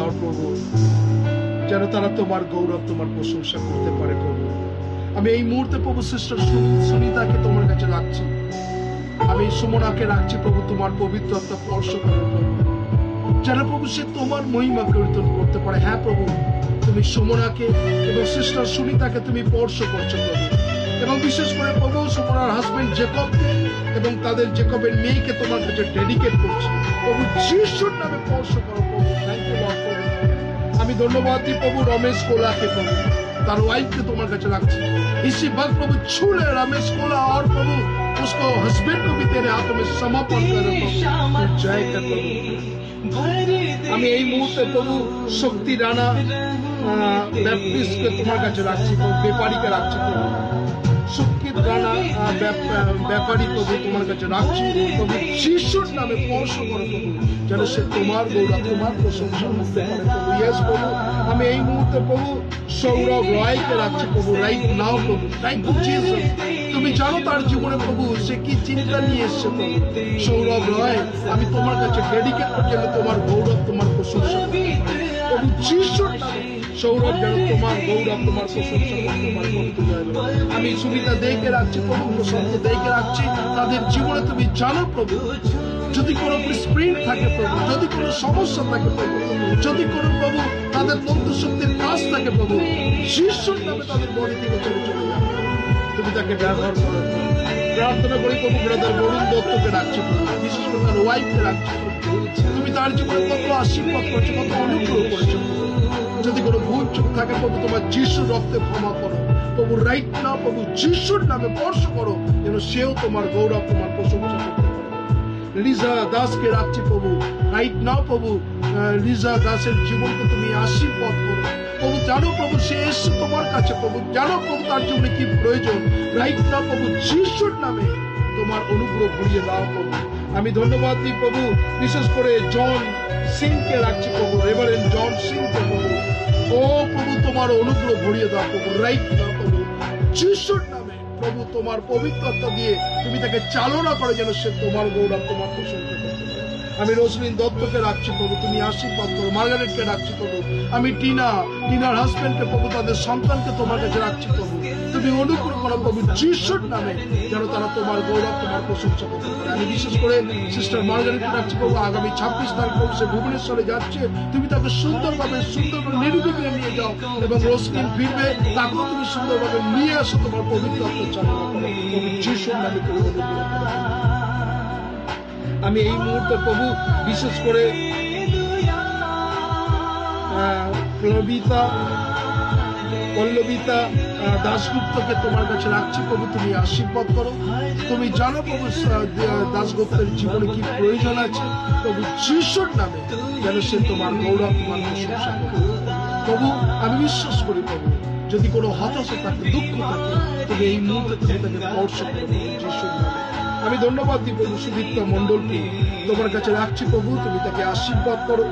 S1: দাও প্রভু, যেন তারা তোমার গৌরব, তোমার প্রশংসা করতে পারে প্রভু। আমি এই মুহূর্তে প্রভু সিস্টার সুনিতাকে তোমার কাছে রাখছি, আমি সুমনাকে রাখছি প্রভু, তোমার পবিত্র আত্মা স্পর্শ করে প্রভু, যেন প্রভু সে তোমার মহিমা কীর্তন করতে পারে। হ্যাঁ প্রভু, তুমি সুমনাকে এবং সিস্টার সুনিতাকে তুমি স্পর্শ করছো প্রভু, এবং বিশেষ করে প্রভু সুমনার হাজবেন্ড জেকবকে এবং তাদের জেকবের মেয়েকে তোমার কাছে ডেডিকেট করছি প্রভু, যিশুর নামে স্পর্শ করো প্রভু। থ্যাংক ইউ লর্ড প্রভু। আমি ধন্যবাদ দিই প্রভু রমেশ কোলাকে প্রভু, तार वाइफ के तुम्हारे काছে রাখছি। इसी वक्त प्रभु छू ले रमेश कोला और प्रभु उसको हस्बैंड को भी तेरे हाथों में समर्पण कर प्रभु, जय कर प्रभु। আমি এই মুহূর্তে প্রভু শক্তি রানা ব্যাপটিস্টকে তোমার কাছে রাখছি প্রভু, ব্যাপারীকে রাখছি প্রভু, শক্তি রানা ব্যাপারী প্রভু তোমার কাছে রাখছি প্রভু, যিশুর নামে স্পর্শ করো প্রভু, যেন সে তোমার গৌরব, তোমার প্রশংসা করতে পারে প্রভু। ইয়েস প্রভু, আমি এই মুহূর্তে প্রভু সৌরভ রয়কে রাখছি প্রভু, রাইট নাও প্রভু। Thank you Jesus. তুমি জানো তার জীবনে প্রভু সে কি চিন্তা নিয়ে এসছে প্রভু। সৌরভ রয়, আমি তোমার কাছে ডেডিকেট করছি যেন তোমার গৌরব, তোমার প্রশংসা করতে পারে প্রভু, যিশুর নামে সৌরভ যেন তোমার গৌরব, তোমার প্রশংসা করতে পারে প্রভু। আমি সুবিধা দেখে রাখছি প্রভু, প্রশান্ত দেখে রাখছি তাদের জীবনে। তুমি জানো প্রভু যদি কোনো স্প্রিন থাকে প্রভু, যদি কোনো সমস্যা থাকে প্রভু, যদি কোনো প্রভু তাদের তন্তু শক্তির কাজ থাকে প্রভু, যিশুর নামে তাদের বডি থেকে চলে যাবে, তুমি তাকে ব্যবহার করো। প্রার্থনা করি প্রভু ব্রাদার বরুণ দত্তকে রাখছি প্রভু, বিশেষ করে তার ওয়াইফকে রাখছি প্রভু। তুমি তার জীবনে কত আশীর্বাদ করছো, কত অনুগ্রহ করেছো প্রভু। যদি কোনো ভুল চুপ থাকে প্রভু তোমার যিশুর রক্তে ক্ষমা করো প্রভু, রাইট না প্রভু যিশুর নামে স্পর্শ করো, যেন সেও তোমার গৌরব, তোমার প্রশংসা করতে পারে। লিজা দাসকে রাখছি প্রভু, রাইট নাও প্রভু লিজা দাসের জীবনকে তুমি আশীর্বাদ করো প্রভু। জানো প্রভু সে এসছে তোমার কাছে প্রভু, জানো প্রভু তার জীবনে কি প্রয়োজন, রাইট নাও প্রভু যিশুর নামে তোমার অনুগ্রহ ভরিয়ে দাও প্রভু। আমি ধন্যবাদ দিই প্রভু বিশেষ করে জন সিংকে রাখছি প্রভু, রেভারেন্ড জন সিংকে প্রভু। ও প্রভু তোমার অনুগ্রহ ভরিয়ে দাও প্রভু, রাইট নাও প্রভু যিশুর নামে প্রভু তোমার পবিত্রতা দিয়ে তুমি তাকে চালনা করো, যেন সে তোমার গৌরব, তোমার প্রশংসা করতে পারে। আমি রোজলিন দত্তকে রাখছি প্রভু, তুমি আশীর্বাদ করো। মার্গারেটকে রাখছি প্রভু, আমি টিনার হাজবেন্ডকে প্রভু, তাদের সন্তানকে তোমার কাছে রাখছি প্রভু, তুমি অনুগ্রহ করো প্রভু যিশুর নামে, যেন তারা তোমার গৌরব, তোমার প্রশংসা করতে পারে। আমি বিশেষ করে সিস্টার মার্গারেটকে রাখছি প্রভু, আগামী 26 তারিখ প্রভু সে ভুবনেশ্বরে যাচ্ছে, তুমি তাকে সুন্দরভাবে নির্বিঘ্নে নিয়ে যাও, এবং রোজলিন ফিরবে তাকেও তুমি সুন্দরভাবে নিয়ে আসো, তোমার পবিত্র আত্মার চালনা করো প্রভু যিশুর নামে তুমি অনুগ্রহ করো। আমি এই মুহূর্তে প্রভু বিশেষ করে পল্লবিতা দাশগুপ্তকে তোমার কাছে রাখছি প্রভু, তুমি আশীর্বাদ করো। তুমি জানো প্রভু দাশগুপ্তের জীবনে কি প্রয়োজন আছে প্রভু যিশুর নামে, যেন সে তোমার গৌরব, তোমার প্রশংসা করে প্রভু। আমি বিশ্বাস করি প্রভু যদি কোনো হতাশা থাকে, দুঃখ থাকে, তবে এই মুহূর্তে তুমি তাকে স্পর্শ করো যিশুর নামে। আমি ধন্যবাদ দিই প্রভু সুদীপ্তা মন্ডলকে তোমার কাছে রাখছি প্রভু, তুমি তাকে আশীর্বাদ করো,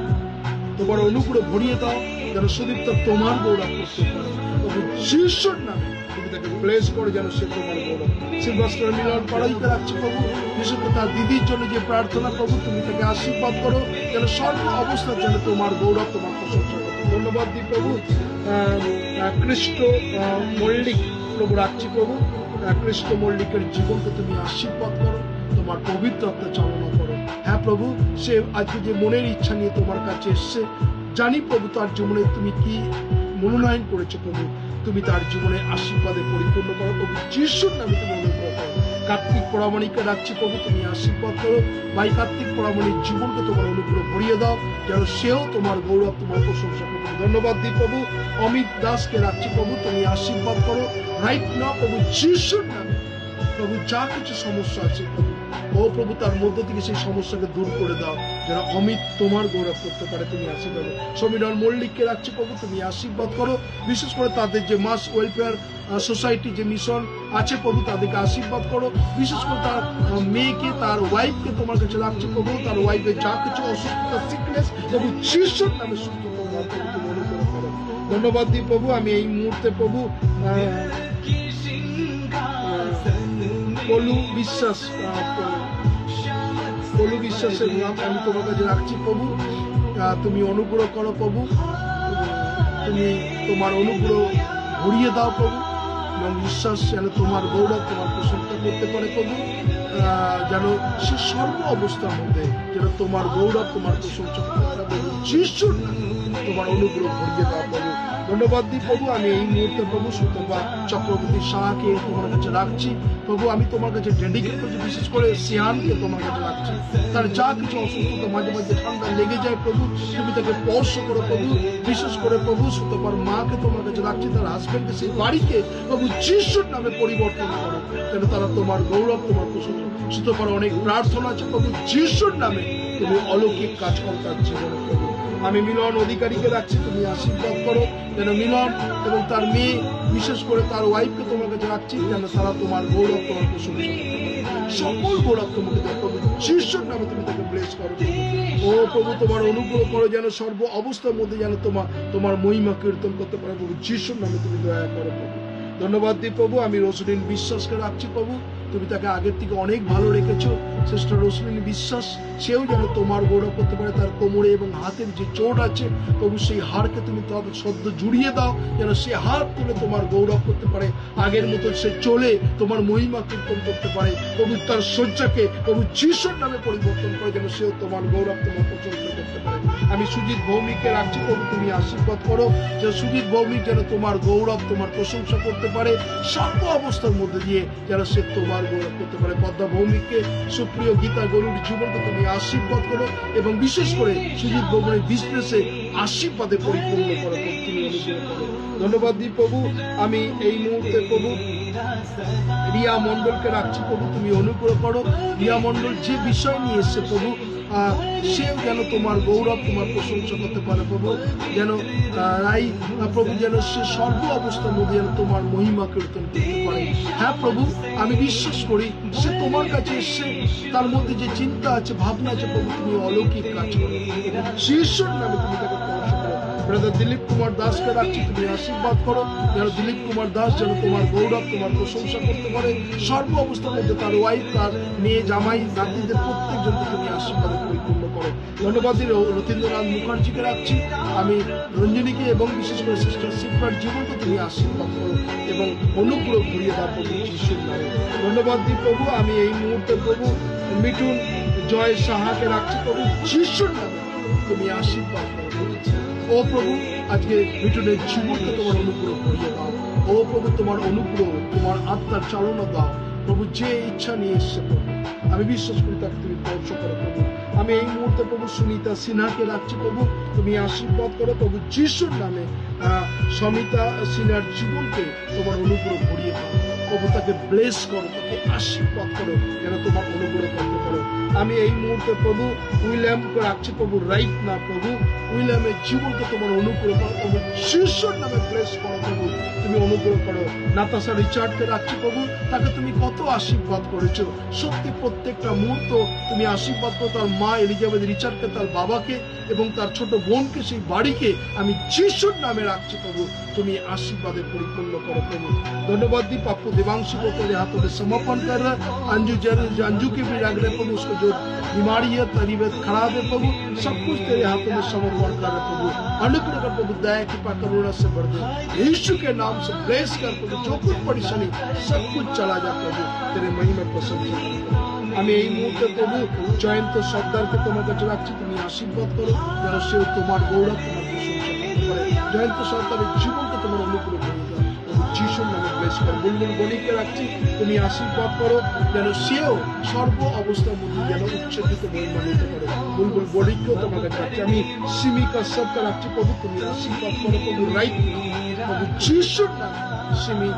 S1: তোমার অনুগ্রহ ভরিয়ে দাও, যেন সুদীপ্তা তোমার গৌরব করতে পারে প্রভু যিশুর নামে। তুমি তাকে ব্লেস করো, যেন সে তোমার গৌরব। সিলভাস্টার মিলন পাড়াইতে রাখছি প্রভু, বিশেষ করে তার দিদির জন্য যে প্রার্থনা প্রভু, তুমি তাকে আশীর্বাদ করো, যেন সর্ব অবস্থার যেন তোমার গৌরব, তোমার প্রশংসা করো। ধন্যবাদ দিই প্রভু কৃষ্ণ মল্লিক প্রভু রাখছি প্রভু, কৃষ্ণ মল্লিকের জীবনকে তুমি আশীর্বাদ করো, তোমার পবিত্র আত্মা চালনা করো। হ্যাঁ প্রভু, সে আজকে যে মনের ইচ্ছা নিয়ে তোমার কাছে এসছে, জানি প্রভু তার জীবনে তুমি কি মনোনয়ন করেছো প্রভু, তুমি তার জীবনে আশীর্বাদে পরিপূর্ণ করো প্রভু যিশুর নামে তুমি অনুগ্রহ করো। কার্তিক পরামণিকে রাখছি প্রভু, তুমি আশীর্বাদ করো। ভাই কার্তিক পরামণির জীবনকে তোমার অনুগ্রহ ভরিয়ে দাও, যেন সেও তোমার গৌরব, তোমার প্রশংসা করবে। ধন্যবাদ দিই প্রভু অমিত দাসকে রাখছি প্রভু, তুমি আশীর্বাদ করো, রাইট নাও প্রভু যিশুর নামে। প্রভু যা কিছু সমস্যা আছে প্রভু, ও প্রভু তার মধ্য থেকে সেই সমস্যাকে দূর করে দাও, যেন অমিত তোমার গৌরব করতে পারে, তুমি আশীর্বাদ। সমীরণ মল্লিককে রাখছি প্রভু, তুমি আশীর্বাদ করো, বিশেষ করে তাদের যে মাস ওয়েলফেয়ার সোসাইটি যে মিশন আছে প্রভু, তাদেরকে আশীর্বাদ করো। বিশেষ করে তার মেয়েকে, তার ওয়াইফকে তোমার কাছে রাখছি প্রভু, তার ওয়াইফের যা কিছু অসুস্থতা, সিকনেস প্রভু যিশুর নামে সুস্থ করো, তুমি অনুগ্রহ করো। ধন্যবাদ দিই প্রভু আমি এই মুহূর্তে প্রভু পলু বিশ্বাসের নাম আমি তোমার কাছে রাখছি প্রভু, তুমি অনুগ্রহ করো প্রভু, তুমি তোমার অনুগ্রহ ভরিয়ে দাও প্রভু, এবং বিশ্বাস যেন তোমার গৌরব তোমার প্রশংসা করতে পারে প্রভু, যেন সে সর্ব অবস্থার মধ্যে যেন তোমার গৌরব তোমার প্রশংসা করতে পারে প্রভু। যিশুর নামে তোমার অনুগ্রহ ভরিয়ে দাও প্রভু। ধন্যবাদ দিই প্রভু, আমি এই মুহূর্তে প্রভু সুতবা চক্রবর্তী শাহকে তোমার কাছে রাখছি প্রভু। আমি তোমার কাছে ডেডিকেট করছি, বিশেষ করে সিয়ানকে তোমার কাছে রাখছি। তার যা কিছু অসুস্থতা, মাঝে মাঝে ঠান্ডা লেগে যায় প্রভু, তুমি তাকে স্পর্শ করো প্রভু। বিশেষ করে প্রভু সুতবার মাকে তোমার কাছে রাখছি, তার হাজবেন্ডকে, সেই বাড়িকে প্রভু যিশুর নামে পরিবর্তন করো, যেন তারা তোমার গৌরব তোমার প্রশংসা। সুতবার অনেক প্রার্থনা আছে প্রভু, যিশুর নামে তুমি অলৌকিক কাজ করো তার জীবনে প্রভু। আমি মিলন অধিকারীকে রাখছি, তুমি আশীর্বাদ করো, যেন মিলন এবং তার মেয়ে, বিশেষ করে তার ওয়াইফকে তোমার কাছে রাখছি, যেন তারা তোমার গৌরব তোমার প্রশংসা করতে পারে। সকল গৌরব তোমাকে দেয় প্রভু, যিশুর নামে তুমি তাকে ব্লেস করো ও প্রভু। তোমার অনুগ্রহ করো যেন সর্ব অবস্থার মধ্যে যেন তোমার মহিমা কীর্তন করতে পারে প্রভু, যিশুর নামে তুমি দয়া করো প্রভু। ধন্যবাদ দিই প্রভু, আমি রোসলিন বিশ্বাসকে রাখছি প্রভু, তুমি তাকে আগের থেকে অনেক ভালো রেখেছো। শ্রেষ্ঠ রোসলিন বিশ্বাস, সেও যেন তোমার গৌরব করতে পারে। তার কোমরে এবং হাতের যে চোট আছে প্রভু, সেই হাড়কে তুমি সদ্য জুড়িয়ে দাও, যেন সে হাত তুলে তোমার গৌরব করতে পারে। আগের মতো সে চলে তোমার মহিমা কীর্তন করতে পারে প্রভু। তার শয্যাকে প্রভু যিশুর নামে পরিবর্তন করে, যেন সেও তোমার গৌরব তোমার প্রচন্ড করতে পারে। আমি সুজিত ভৌমিককে রাখছি প্রভু, তুমি আশীর্বাদ করো যে সুজিত ভৌমিক যেন তোমার গৌরব তোমার প্রশংসা করতে পারে সর্ব অবস্থার মধ্যে দিয়ে, যেন সে তোমার গৌরব করতে পারে। পদ্মা ভৌমিককে, সুপ্রিয় গীতা গরুর জীবনকে তুমি আশীর্বাদ করো, এবং বিশেষ করে সুজিত ভৌমিক বিজনেসে আশীর্বাদে পরিপূর্ণ করো, তুমি অনুগ্রহ করো। ধন্যবাদ দিই প্রভু, আমি এই মুহূর্তে প্রভু রিয়া মন্ডলকে রাখছি প্রভু, তুমি অনুগ্রহ করো। রিয়া মন্ডল যে বিষয় নিয়ে এসছে প্রভু, সেও যেন তোমার গৌরব তোমার প্রশংসা করতে পারে প্রভু, যেন রাই প্রভু যেন সে সর্ব অবস্থার মধ্যে যেন তোমার মহিমা কীর্তন করতে পারে। হ্যাঁ প্রভু, আমি বিশ্বাস করি সে তোমার কাছে এসে তার মধ্যে যে চিন্তা আছে, ভাবনা আছে প্রভু, তুমি অলৌকিক কাজ করো, যিশুর নামে তুমি তাকে স্পর্শ করো। ব্রাদার দিলীপ কুমার দাসকে রাখছি, তুমি আশীর্বাদ করো, যেন দিলীপ কুমার দাস যেন তোমার গৌরব তোমার প্রশংসা করতে পারে সর্ব অবস্থার মধ্যে। তার ওয়াইফ, তার মেয়ে, জামাই, নাতিদের প্রত্যেকজনকে তুমি আশীর্বাদে পরিপূর্ণ করো। ধন্যবাদ রতীন্দ্রনাথ মুখার্জিকে রাখছি, আমি রঞ্জনীকে এবং বিশেষ করে সিস্টার সিপ্রার জীবনকে তুমি আশীর্বাদ করো এবং অনুগ্রহ ঘুরিয়ে দাও প্রভু, যিশুর নামে। ধন্যবাদ দিই প্রভু, আমি এই মুহূর্তে প্রভু মিঠুন জয় সাহাকে রাখছি প্রভু, যিশুর নামে তুমি আশীর্বাদ করো ও প্রভু। আজকে মিঠুনের জীবনকে তোমার অনুগ্রহ ঘুরিয়ে দাও ও প্রভু, তোমার অনুগ্রহ, তোমার আত্মার চালনা দাও প্রভু। যে ইচ্ছা নিয়ে এসছে প্রভু, আমি বিশ্বাস করি তাকে তুমি স্পর্শ করো প্রভু। আমি এই মুহূর্তে প্রভু সুনিতা সিনহাকে রাখছি প্রভু, তুমি আশীর্বাদ করো প্রভু, যিশুর নামে। সমিতা সিনহার জীবনকে তোমার অনুগ্রহ ভরিয়ে দাও প্রভু, তাকে ব্লেস করো, তাকে আশীর্বাদ করো, যেন তোমার অনুগ্রহ করতে পারো। আমি এই মুহূর্তে প্রভু উইলিয়ামকে রাখছি প্রভু, রাইট না প্রভু, উইলিয়ামের জীবনকে তোমার অনুগ্রহ করো প্রভু, যিশুর নামে ব্লেস করো প্রভু, তুমি অনুগ্রহ করো। নাতাশা রিচার্ডকে রাখছি প্রভু, তাকে তুমি কত আশীর্বাদ করেছো, সত্যি প্রত্যেকটা মুহূর্ত তুমি আশীর্বাদ করো। তার মা এলিজাবেথ রিচার্ডকে, তার বাবাকে এবং তার ছোট বোনকে, সেই বাড়িকে আমি যিশুর নামে রাখছি प्रभु तुम्हें आशीर्वाद परिपूर्ण करो प्रभु। धन्यवाद दी पाप्पू देवांशी को तेरे हाथों में समर्पण कर रहा। अंजू के भी रख रहे प्रभु, उसको जो बीमारी है तबीयत खराब है प्रभु, सब कुछ तेरे हाथों में समर्पण कर रहे प्रभु। अनुग्रह कर प्रभु, दया कृपा करुणा से भर दे, यीशु के नाम से ब्लेस कर प्रभु। जो कुछ परेशानी सब कुछ चला जा प्रभु, तेरे महिमा प्रशंसा कर। আমি এই মুহূর্তে প্রভু জয়ন্ত সর্দারকে তোমার কাছে রাখছি, তুমি আশীর্বাদ করো যেন সে তোমার গৌরব তোমার প্রশংসা করতে পারে। জয়ন্ত সর্দারের জীবনকে তোমার অনুগ্রহ করে দাও, যিশুর নামে ব্লেস করো। বুলবুল বণিককে রাখছি, তুমি আশীর্বাদ করো যেন সেও সর্ব অবস্থার মধ্যে যেন উচ্ছ্বসিত মহিমা নিতে পারে। বুলবুল বণিককেও তোমার কাছে রাখছি। আমি সিমিকা সবকে রাখছি প্রভু, তুমি আশীর্বাদ করো প্রভু। রাইট প্রভু যিশুর নামে সিমি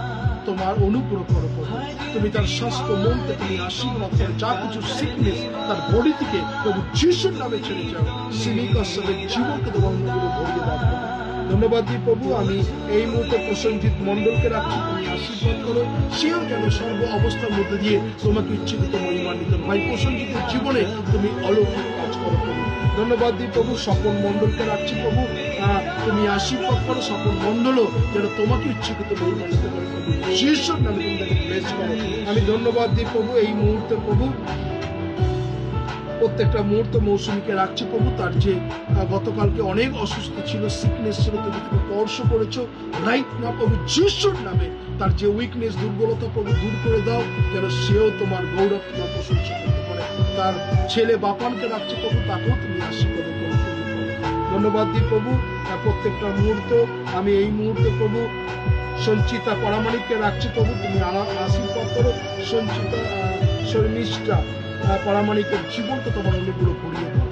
S1: তোমার অনুগ্রহ করো প্রভু, তুমি তার স্বাস্থ্য মনকে তুমি আশীর্বাদ করো, যা কিছু সিকনেস তার বডি থেকে প্রভু যিশুর নামে ছেড়ে যাও। সিমিকা সবের জীবনকে তোমার অনুগ্রহ ভরিয়ে দাও। ধন্যবাদ দিই প্রভু। আমি এই মুহূর্তে প্রসঞ্জিৎ মন্ডলকে রাখছি, তুমি আশীর্বাদ করো, সেও যেন সর্ব অবস্থার মধ্যে দিয়ে তোমাকে ইচ্ছাকৃত মহিমান্বিত ভাই প্রসঞ্জিতের জীবনে তুমি অলৌকিক কাজ করো প্রভু। ধন্যবাদ দিই প্রভু। স্বপন মন্ডলকে রাখছি প্রভু, তুমি আশীর্বাদ করো, স্বপন মন্ডলও যেন তোমাকে ইচ্ছাকৃত মহিমান্বিত করে প্রভু, যিশুর নামে তুমি তাকে ব্লেস করো। আমি ধন্যবাদ দিই প্রভু এই মুহূর্তে প্রভু প্রত্যেকটা মুহূর্ত মৌসুমীকে রাখছে প্রভু। তার যে গতকালকে অনেক অসুস্থ ছিল, সিকনেস ছিল, তুমি তাকে স্পর্শ করেছো রাইট না প্রভু যিশুর নামে। তার যে উইকনেস, দুর্বলতা প্রভু দূর করে দাও, যেন সেও তোমার গৌরব, তোমার প্রশংসা করতে পারে। তার ছেলে বাপানকে রাখছে প্রভু, তাকেও তুমি আশীর্বাদ করো। ধন্যবাদ দিই প্রভু প্রত্যেকটা মুহূর্ত। আমি এই মুহূর্তে প্রভু সঞ্চিতা পরামানিককে রাখছি প্রভু, তুমি আশীর্বাদ করো। সঞ্চিতা শর্মিষ্ঠা পরামানিকের জীবনকে তোমার অনুগ্রহ করিয়ে দাও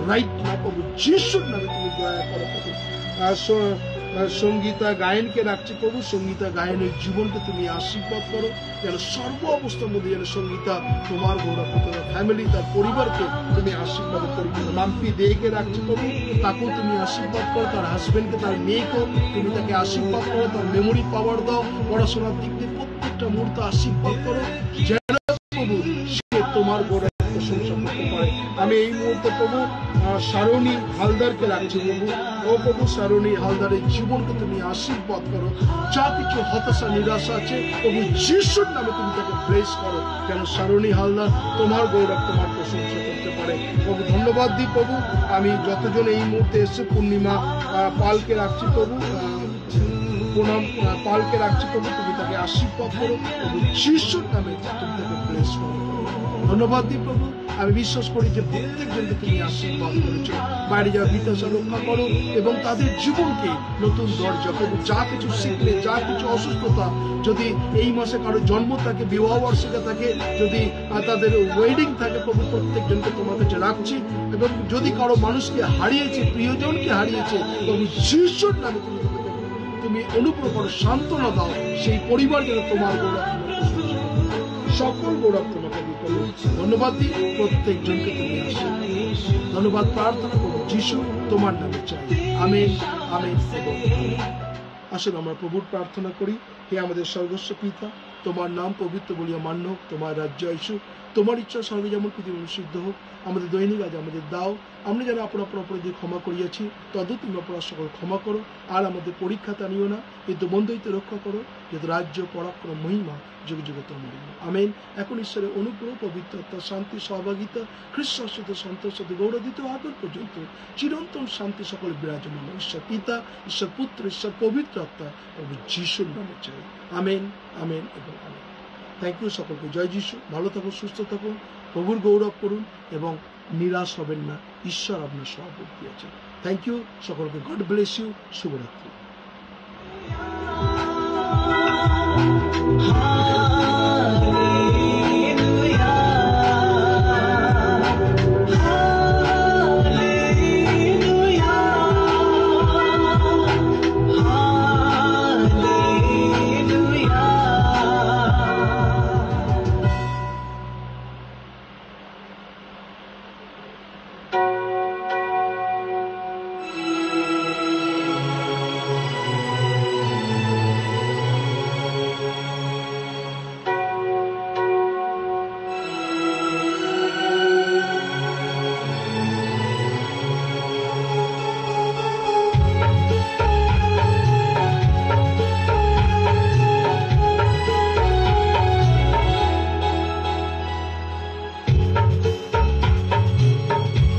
S1: রাইট না প্রভু যিশুর নামে তুমি দয়া করো প্রভু। সঙ্গীতা গায়নকে রাখছি প্রভু, সঙ্গীতা গায়নের জীবনকে তুমি আশীর্বাদ করো, যেন সর্ব অবস্থার মধ্যে যেন সঙ্গীতা তোমার গৌরব করতে, ফ্যামিলি, তার পরিবারকে তুমি আশীর্বাদ করি। মাম্পি দেকে রাখছি প্রভু, তাকেও তুমি আশীর্বাদ করো, তার হাজবেন্ডকে, তার মেয়েকেও তুমি তাকে আশীর্বাদ করো, তার মেমোরি পাওয়ার দাও, পড়াশোনার দিক দিয়ে প্রত্যেকটা মুহূর্তে আশীর্বাদ করো, যেন প্রভু সে তোমার গৌরব প্রশংসা করতে পারে। আমি এই মুহূর্তে প্রভু সারণী হালদারকে রাখছি প্রভু। ও প্রভু সারণী হালদারের জীবনকে তুমি আশীর্বাদ করো, যা কিছু হতাশা নিরাশা আছে প্রভু যিশুর নামে তুমি তাকে ব্লেস করো, যেন সারণী হালদার তোমার গৌরব, তোমার প্রশংসা করতে পারে প্রভু। ধন্যবাদ দিই প্রভু। আমি যতজন এই মুহূর্তে এসে পূর্ণিমা পালকে রাখছি প্রভু, প্রণাম পালকে রাখছি প্রভু, তুমি তাকে আশীর্বাদ করো প্রভু যিশুর নামে, তুমি তাকে ব্লেস করো। ধন্যবাদ দিই প্রভু। আমি বিশ্বাস করি যে প্রত্যেকজনকে তুমি আশীর্বাদ করেছো, বাইরে যাওয়া বিতাশা রক্ষা করো এবং তাদের জীবনকে নতুন দরজা প্রভু। যা কিছু শিখলে, যা কিছু অসুস্থতা, যদি এই মাসে কারো জন্ম থাকে, বিবাহ বার্ষিকী থাকে, যদি তাদের ওয়েডিং থাকে প্রভু, প্রত্যেকজনকে তোমার কাছে রাখছি। এবং যদি কারো মানুষকে হারিয়েছে, প্রিয়জনকে হারিয়েছে প্রভু যিশুর নামে তুমি অনুগ্রহ করো, সান্ত্বনা দাও, সেই পরিবার যেন তোমার গৌরব, সকল গৌরব তোমাকে দিতে। ধন্যবাদ দিই প্রত্যেকজনকে তুমি আসো। ধন্যবাদ প্রার্থনা করো যিশু তোমার নামে চাই, আমেন আমেন। আসুন আমরা প্রভুর প্রার্থনা করি। হে আমাদের সর্বস্ব পিতা, তোমার নাম পবিত্র বলিয়া মান্য হোক, তোমার রাজ্য আইসুক, তোমার ইচ্ছা স্বর্গে যেমন পৃথিবী সিদ্ধ হোক। আমাদের দৈনিক আজ আমাদের দাও, আমরা যেন আপন আপন অপরাধী ক্ষমা করিয়াছি, তদ তুমি অপরাধ সকল ক্ষমা করো। আর আমাদের পরীক্ষাতে আনিও না, কিন্তু বন্ধুইতে রক্ষা করো, যেহেতু রাজ্য, পরাক্রম, মহিমা যুগে যুগে তোমার। আমেন। এখন ঈশ্বরের অনুগ্রহ, পবিত্রতা, শান্তি, সহভাগিতা, খ্রিস্টের সাথে সন্তোষের সাথে গৌরবিত আগর পর্যন্ত চিরন্তন শান্তি সকল বিরাজমান। ঈশ্বর পিতা, ঈশ্বর পুত্র, ঈশ্বর পবিত্র আত্মা প্রভু যিশুর নামে চাই। আমেন আমেন এবং আমেন। থ্যাংক ইউ সকলকে। জয় যিশু। ভালো থাকুন, সুস্থ থাকুন, প্রভুর গৌরব করুন এবং নিরাশ হবেন না। ঈশ্বর আপনার সহবর্তী আছে। থ্যাংক ইউ সকলকে। God bless you. শুভরাত্রি।